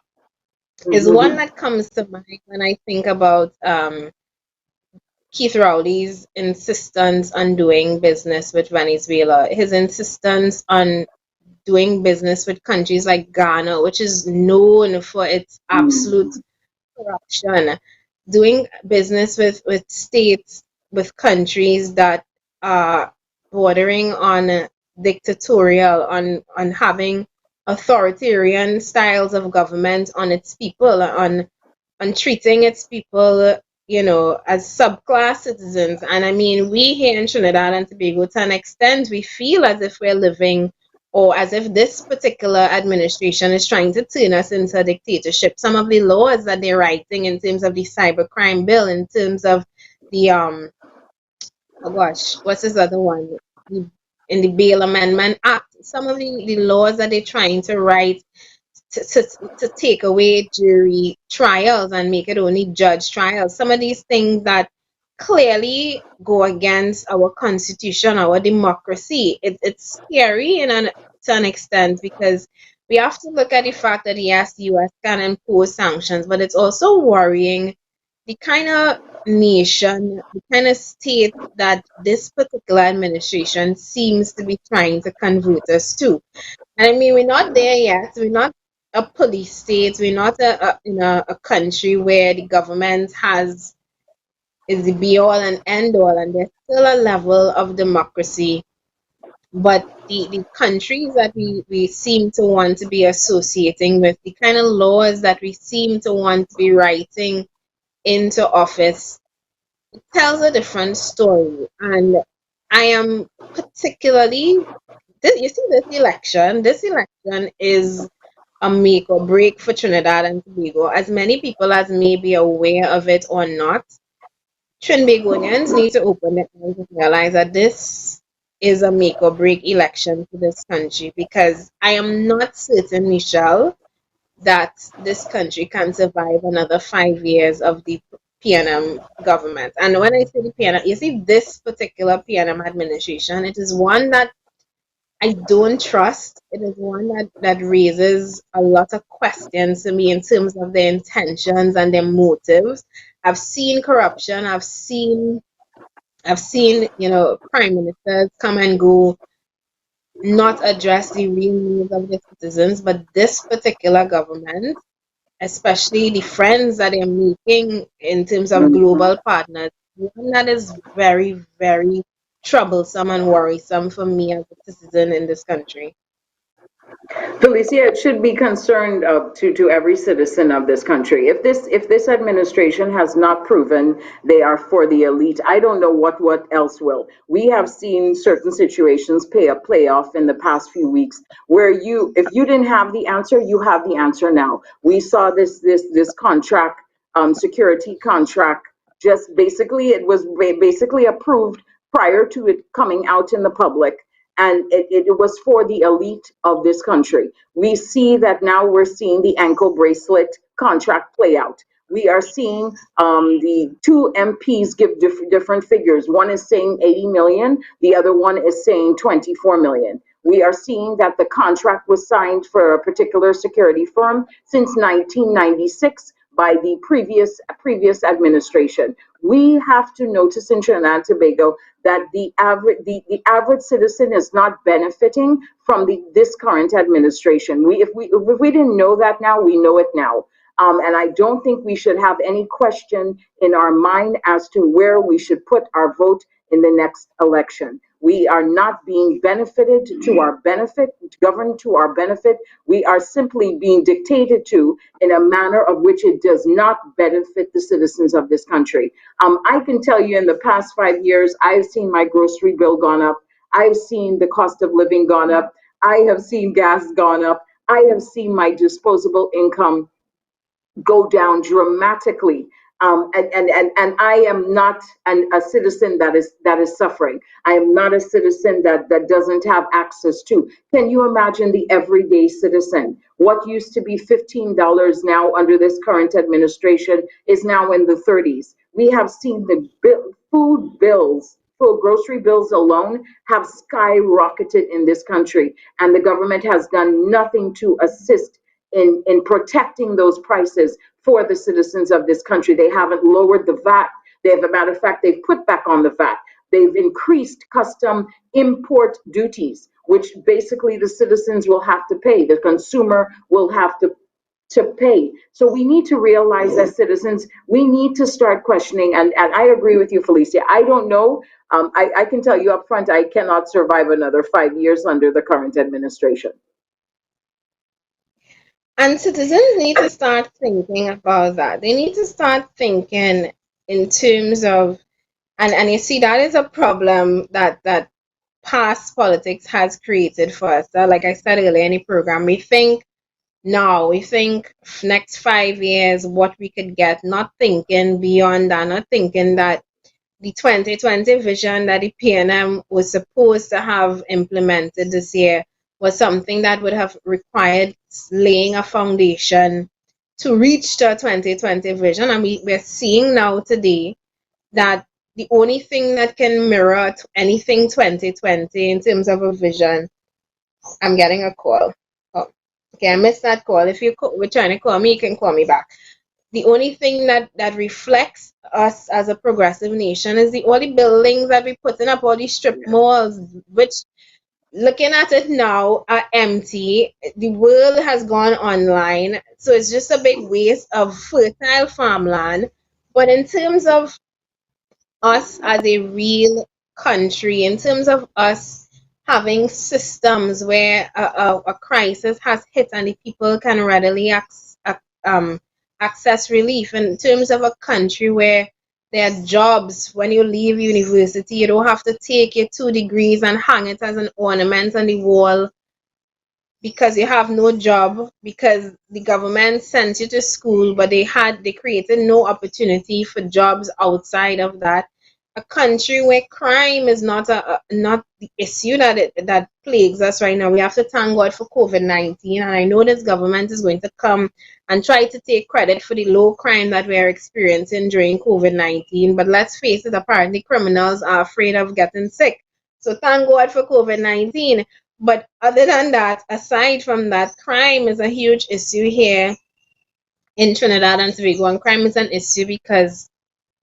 [SPEAKER 1] is one
[SPEAKER 2] Mhm.
[SPEAKER 1] that comes to mind when I think about Keith Rowley's insistence on doing business with Venezuela, his insistence on doing business with countries like Ghana, which is known for its absolute
[SPEAKER 2] Mhm.
[SPEAKER 1] corruption, doing business with states, with countries that are bordering on dictatorial, on having authoritarian styles of government on its people, on treating its people, as subclass citizens. And I mean, we here in Trinidad and Tobago, to an extent, we feel as if we're living, or as if this particular administration is trying to turn us into a dictatorship. Some of the laws that they're writing in terms of the cybercrime bill, in terms of the oh gosh, what's this other one? The, in the Bail Amendment Act, some of the laws that they're trying to write to take away jury trials and make it only judge trials. Some of these things that clearly go against our constitution, our democracy. It's scary to an extent, because we have to look at the fact that yes, the US can impose sanctions, but it's also worrying the kind of nation, the kind of state that this particular administration seems to be trying to convert us to. And I mean, we're not there yet. We're not a police state. We're not a country where the government is the be all and end all, and there's still a level of democracy. But the countries that we seem to want to be associating with, the kind of laws that we seem to want to be writing into office, tells a different story. And I am particularly, you see, this election is a make or break for Trinidad and Tobago. As many people as may be aware of it or not, Trinbagonians need to open their eyes and realize that this is a make or break election for this country, because I am not certain, Michelle, that this country can survive another 5 years of the PNM government. And when I say the PNM, you see, this particular PNM administration, it is one that I don't trust. It is one that raises a lot of questions to me in terms of their intentions and their motives. I've seen corruption. I've seen, prime ministers come and go, not address the real needs of the citizens. But this particular government, especially the friends that they're making in terms of global partners, one that is very, very troublesome and worrisome for me as a citizen in this country.
[SPEAKER 2] Felicia, it should be concerned to every citizen of this country. If this administration has not proven they are for the elite, I don't know what else will. We have seen certain situations play off in the past few weeks where if you didn't have the answer, you have the answer now. We saw this contract, security contract, just basically it was basically approved prior to it coming out in the public, and it was for the elite of this country. We see that now we're seeing the ankle bracelet contract play out. We are seeing the two MPs give different figures. One is saying 80 million, the other one is saying 24 million. We are seeing that the contract was signed for a particular security firm since 1996 by the previous administration. We have to notice in Trinidad and Tobago that the average citizen is not benefiting from this current administration. If we didn't know that now, we know it now. And I don't think we should have any question in our mind as to where we should put our vote in the next election. We are not being benefited to our benefit, governed to our benefit. We are simply being dictated to in a manner of which it does not benefit the citizens of this country. I can tell you in the past 5 years, I've seen my grocery bill gone up. I've seen the cost of living gone up. I have seen gas gone up. I have seen my disposable income go down dramatically. And I am not a citizen that is suffering. I am not a citizen that doesn't have access to. Can you imagine the everyday citizen? What used to be $15 now under this current administration is now in the 30s. We have seen the food bills, for grocery bills alone, have skyrocketed in this country, and the government has done nothing to assist in protecting those prices for the citizens of this country. They haven't lowered the VAT. As a matter of fact, they've put back on the VAT. They've increased custom import duties, which basically the citizens will have to pay. The consumer will have to pay. So we need to realize as citizens, we need to start questioning. And I agree with you, Felicia. I don't know. I can tell you up front, I cannot survive another 5 years under the current administration.
[SPEAKER 1] And citizens need to start thinking about that. They need to start thinking in terms of, and you see, that is a problem that past politics has created for us. Like I said earlier in the program, we think now, we think next 5 years what we could get, not thinking beyond that, not thinking that the 2020 vision that the PNM was supposed to have implemented this year was something that would have required laying a foundation to reach the 2020 vision. And we're seeing now today that the only thing that can mirror anything 2020 in terms of a vision, I'm getting a call. Oh, okay, I missed that call. If you were trying to call me, you can call me back. The only thing that reflects us as a progressive nation is all the buildings that we putting up, all these strip malls, which, looking at it now, are empty. The world has gone online, so it's just a big waste of fertile farmland. But in terms of us as a real country, in terms of us having systems where a crisis has hit and the people can readily access relief, in terms of a country where there are jobs. When you leave university, you don't have to take your 2 degrees and hang it as an ornament on the wall because you have no job, because the government sent you to school, but they created no opportunity for jobs outside of that. A country where crime is not the issue that plagues us right now. We have to thank God for COVID-19, and I know this government is going to come and try to take credit for the low crime that we are experiencing during COVID-19. But let's face it, apparently criminals are afraid of getting sick. So thank God for COVID-19. But other than that, aside from that, crime is a huge issue here in Trinidad and Tobago, and crime is an issue because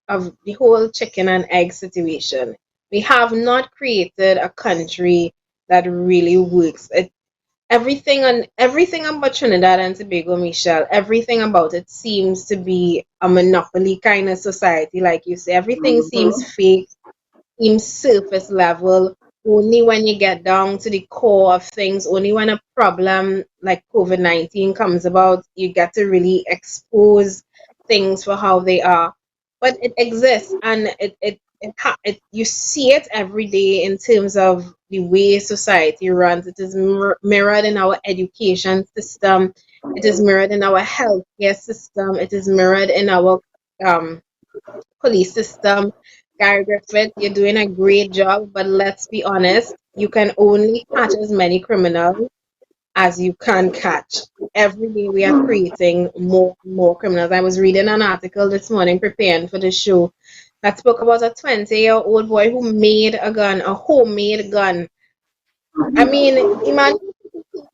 [SPEAKER 1] of the whole chicken and egg situation. We have not created a country that really works. Everything about Trinidad and Tobago, Michelle, everything about it seems to be a monopoly kind of society, like you say. Everything seems fake, seems surface level. only when you get down to the core of things, only when a problem like COVID-19 comes about, you get to really expose things for how they are. But it exists, and you see it every day in terms of the way society runs. It is mirrored in our education system. It is mirrored in our healthcare system. It is mirrored in our um, police system. Gary Griffith, you're doing a great job, but let's be honest, you can only catch as many criminals as you can catch. Every day we are creating more and more criminals. I was reading an article this morning preparing for the show that spoke about a 20-year-old boy who made a gun, a homemade gun. I mean, imagine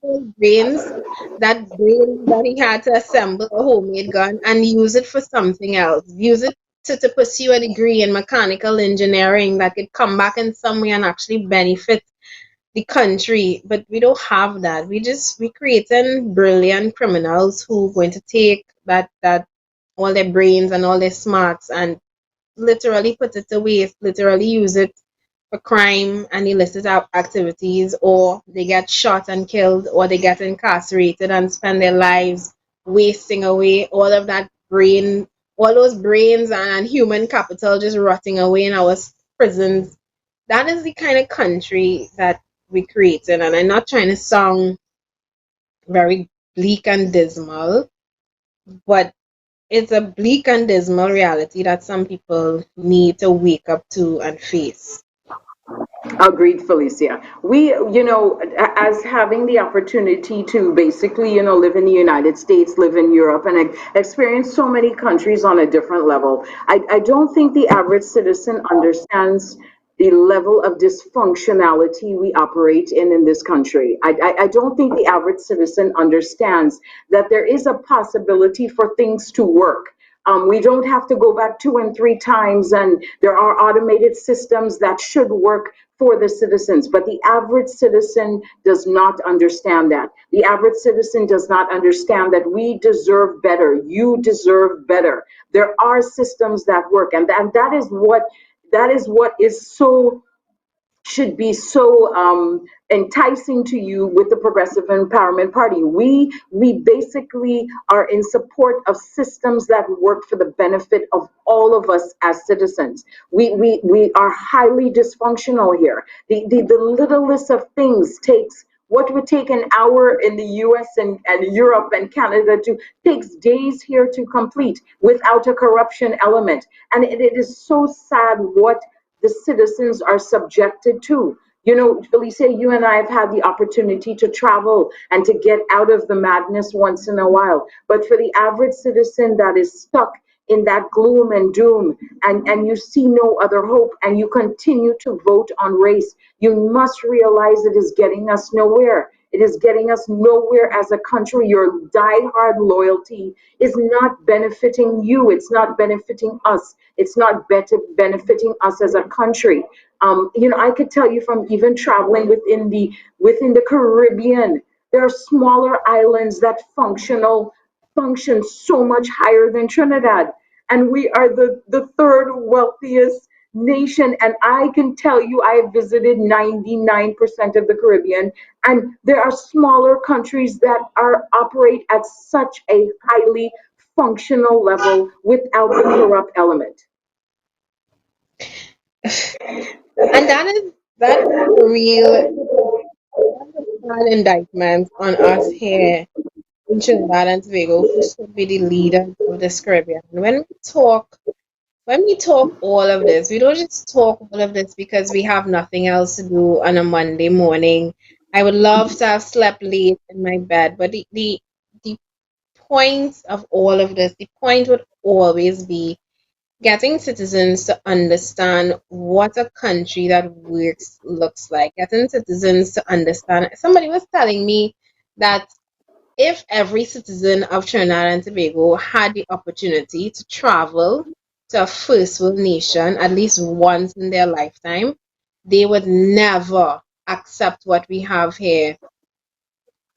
[SPEAKER 1] those brains, that brain that he had to assemble a homemade gun and use it for something else. Use it to pursue a degree in mechanical engineering that could come back in some way and actually benefit the country. But we don't have that. We creating brilliant criminals who going to take that all their brains and all their smarts and literally put it to waste, literally use it for crime and illicit activities, or they get shot and killed, or they get incarcerated and spend their lives wasting away all of that brain, all those brains and human capital just rotting away in our prisons. That is the kind of country that we created. And I'm not trying to sound very bleak and dismal, but it's a bleak and dismal reality that some people need to wake up to and face.
[SPEAKER 2] Agreed, Felicia. We, as having the opportunity to basically, live in the United States, live in Europe, and experience so many countries on a different level, I don't think the average citizen understands the level of dysfunctionality we operate in this country. I don't think the average citizen understands that there is a possibility for things to work. We don't have to go back 2 and 3 times, and there are automated systems that should work for the citizens. But the average citizen does not understand that. The average citizen does not understand that we deserve better. You deserve better. There are systems that work, and that is what is so should be so enticing to you with the Progressive Empowerment Party. We basically are in support of systems that work for the benefit of all of us as citizens. We are highly dysfunctional here. The littlest of things takes what would take an hour in the US and Europe and Canada to takes days here to complete without a corruption element. And it is so sad what the citizens are subjected to. Felicia, you and I have had the opportunity to travel and to get out of the madness once in a while. But for the average citizen that is stuck in that gloom and doom, and you see no other hope, and you continue to vote on race, you must realize it is getting us nowhere. It is getting us nowhere as a country. Your diehard loyalty is not benefiting you. It's not benefiting us. It's not benefiting us as a country. I could tell you from even traveling within the Caribbean, there are smaller islands that function so much higher than Trinidad, and we are the third wealthiest nation. And I can tell you, I have visited 99% of the Caribbean, and there are smaller countries that operate at such a highly functional level without the corrupt element.
[SPEAKER 1] And that is a real bad indictment on us here in Trinidad and Tobago, who should be the leaders of this Caribbean. And when we talk all of this, we don't just talk all of this because we have nothing else to do on a Monday morning. I would love to have slept late in my bed, but the point of all of this, the point would always be getting citizens to understand what a country that works looks like. Getting citizens to understand. Somebody was telling me that if every citizen of Trinidad and Tobago had the opportunity to travel to a first world nation at least once in their lifetime, they would never accept what we have here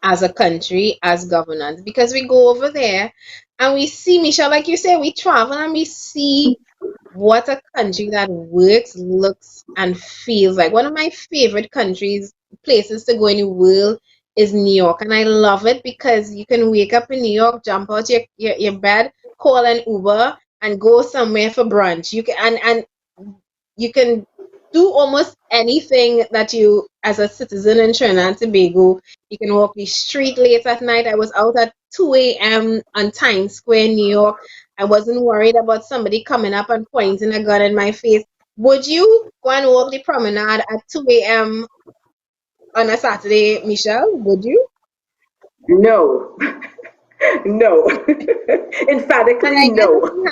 [SPEAKER 1] as a country, as governance. Because we go over there and we see, Michelle, like you say, we travel and we see what a country that works, looks, and feels like. One of my favorite places to go in the world is New York. And I love it because you can wake up in New York, jump out your bed, call an Uber, and go somewhere for brunch. And you can do almost anything that you, as a citizen in Trinidad and Tobago, you can walk the street late at night. I was out at 2 a.m. on Times Square, New York. I wasn't worried about somebody coming up and pointing a gun in my face. Would you go and walk the promenade at 2 a.m. on a Saturday, Michelle? Would you?
[SPEAKER 2] No, no,
[SPEAKER 1] And
[SPEAKER 2] emphatically
[SPEAKER 1] I guess
[SPEAKER 2] no.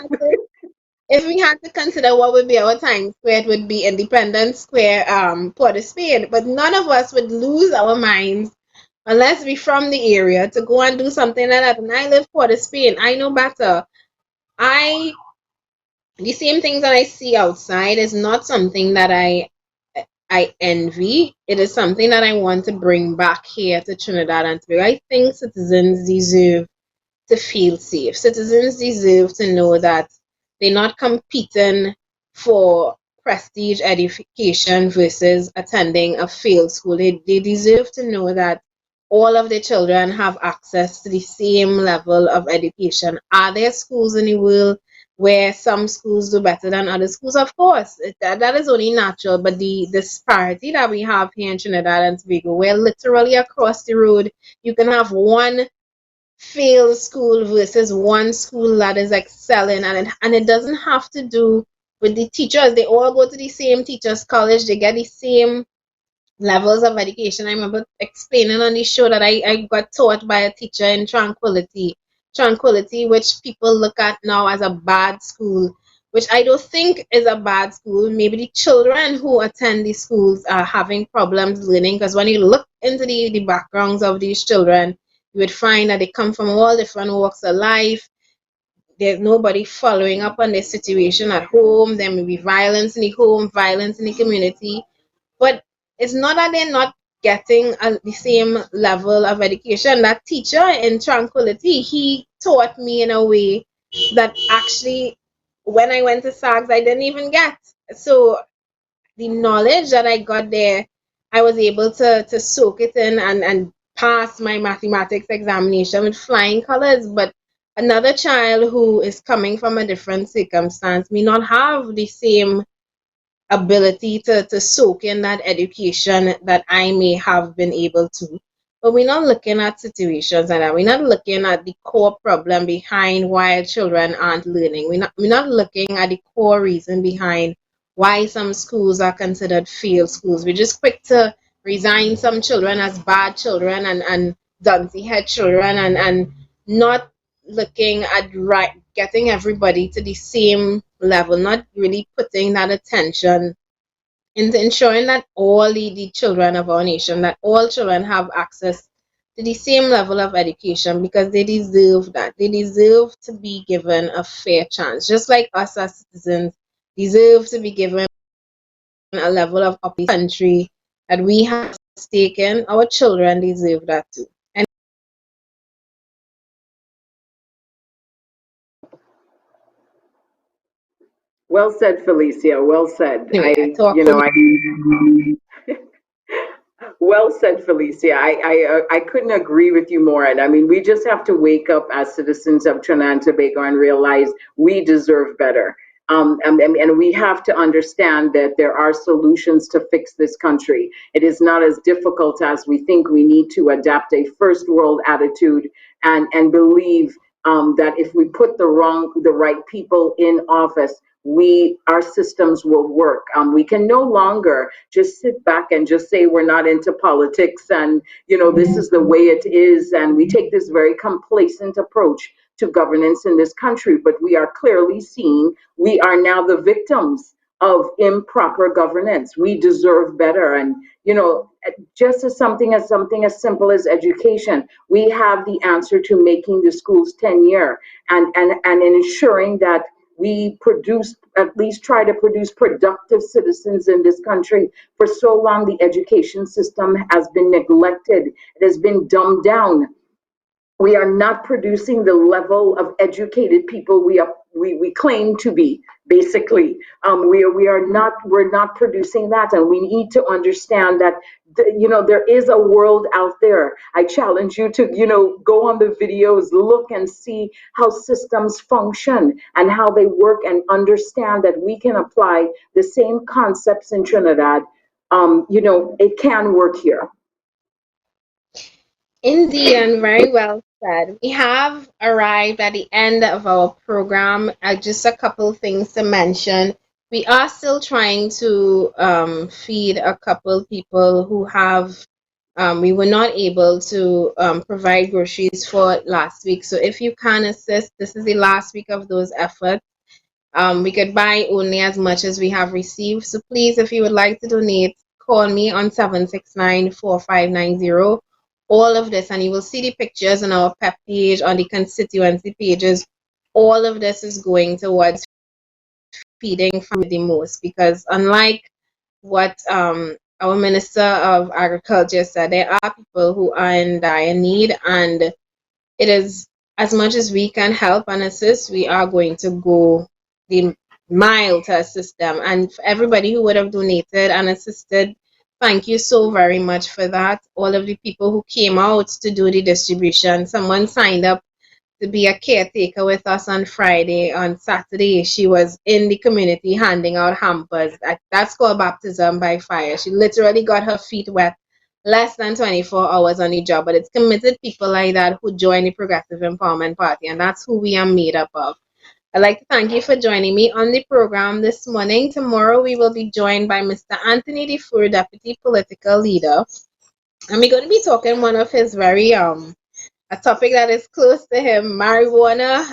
[SPEAKER 1] if we had to consider what would be our Times Square, it would be Independence Square, Port of Spain. But none of us would lose our minds unless we from the area to go and do something like that. And I live Port of Spain. I know better. I the same things that I see outside is not something that I envy. It is something that I want to bring back here to Trinidad and Tobago. I think citizens deserve to feel safe. Citizens deserve to know that they're not competing for prestige education versus attending a failed school. They deserve to know that all of their children have access to the same level of education. Are there schools in the world where some schools do better than other schools? Of course, that is only natural. But the disparity that we have here in Trinidad and Tobago, where literally across the road you can have one failed school versus one school that is excelling, and it doesn't have to do with the teachers. They all go to the same teachers college, they get the same levels of education. I remember explaining on the show that I got taught by a teacher in Tranquility, which people look at now as a bad school, which I don't think is a bad school. Maybe the children who attend these schools are having problems learning, because when you look into the backgrounds of these children, you would find that they come from all different walks of life. There's nobody following up on their situation at home. There may be violence in the home, violence in the community, but it's not that they're not getting the same level of education. That teacher in Tranquility, he taught me in a way that actually, when I went to SAGS, I didn't even get. So the knowledge that I got there, I was able to soak it in and pass my mathematics examination with flying colors. But another child who is coming from a different circumstance may not have the same ability to soak in that education that I may have been able to. But we're not looking at situations like that. We're not looking at the core problem behind why children aren't learning. We're not looking at the core reason behind why some schools are considered failed schools. We're just quick to resign some children as bad children and duncy head children, and not looking at getting everybody to the same level, not really putting that attention into ensuring that all the children of our nation, that all children have access to the same level of education, because they deserve that. They deserve to be given a fair chance, just like us as citizens deserve to be given a level of country that we have taken. Our children deserve that too. And
[SPEAKER 2] Well said, Felicia. Well said.
[SPEAKER 1] anyway, I talk
[SPEAKER 2] You
[SPEAKER 1] for
[SPEAKER 2] know, I Well said, Felicia. I couldn't agree with you more. And I mean, we just have to wake up as citizens of Trinidad and Tobago and realize we deserve better. And we have to understand that there are solutions to fix this country. It is not as difficult as we think. We need to adapt a first world attitude and believe that if we put the right people in office, our systems will work. We can no longer just sit back and just say we're not into politics and this is the way it is, and we take this very complacent approach to governance in this country. But we are clearly seeing we are now the victims of improper governance. We deserve better. And just as something as simple as education, we have the answer to making the schools 10-year and ensuring that we produce, at least try to produce productive citizens in this country. For so long, the education system has been neglected. It has been dumbed down. We are not producing the level of educated people we claim to be. Basically, we're not producing that, and we need to understand that there is a world out there. I challenge you to go on the videos, look and see how systems function and how they work, and understand that we can apply the same concepts in Trinidad. It can work here.
[SPEAKER 1] Indeed, and very well said. We have arrived at the end of our program. Just a couple things to mention. We are still trying to feed a couple people who have, we were not able to provide groceries for last week. So if you can assist, this is the last week of those efforts. We could buy only as much as we have received. So please, if you would like to donate, call me on 769-4590. All of this, and you will see the pictures on our PEP page, on the constituency pages. All of this is going towards feeding from the most, because unlike what our Minister of Agriculture said, there are people who are in dire need, and it is, as much as we can help and assist, we are going to go the mile to assist them. And for everybody who would have donated and assisted, thank you so very much for that. All of the people who came out to do the distribution. Someone signed up to be a caretaker with us on Friday. On Saturday, she was in the community handing out hampers. That's called baptism by fire. She literally got her feet wet less than 24 hours on the job. But it's committed people like that who join the Progressive Empowerment Party, and that's who we are made up of. I'd like to thank you for joining me on the program this morning. Tomorrow we will be joined by Mr. Anthony Dufour, Deputy Political Leader, and we're going to be talking one of his very a topic that is close to him, marijuana,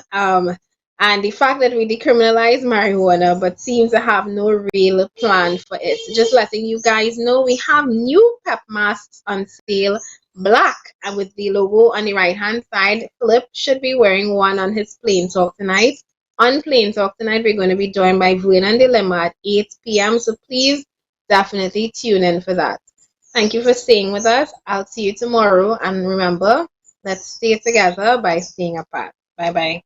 [SPEAKER 1] and the fact that we decriminalize marijuana but seem to have no real plan for it. So just letting you guys know, we have new PEP masks on sale, black, and with the logo on the right hand side. Philip should be wearing one on his Plain Talk tonight. On Plain Talk tonight, we're going to be joined by Vernon Dilemma at 8 p.m. So please definitely tune in for that. Thank you for staying with us. I'll see you tomorrow. And remember, let's stay together by staying apart. Bye-bye.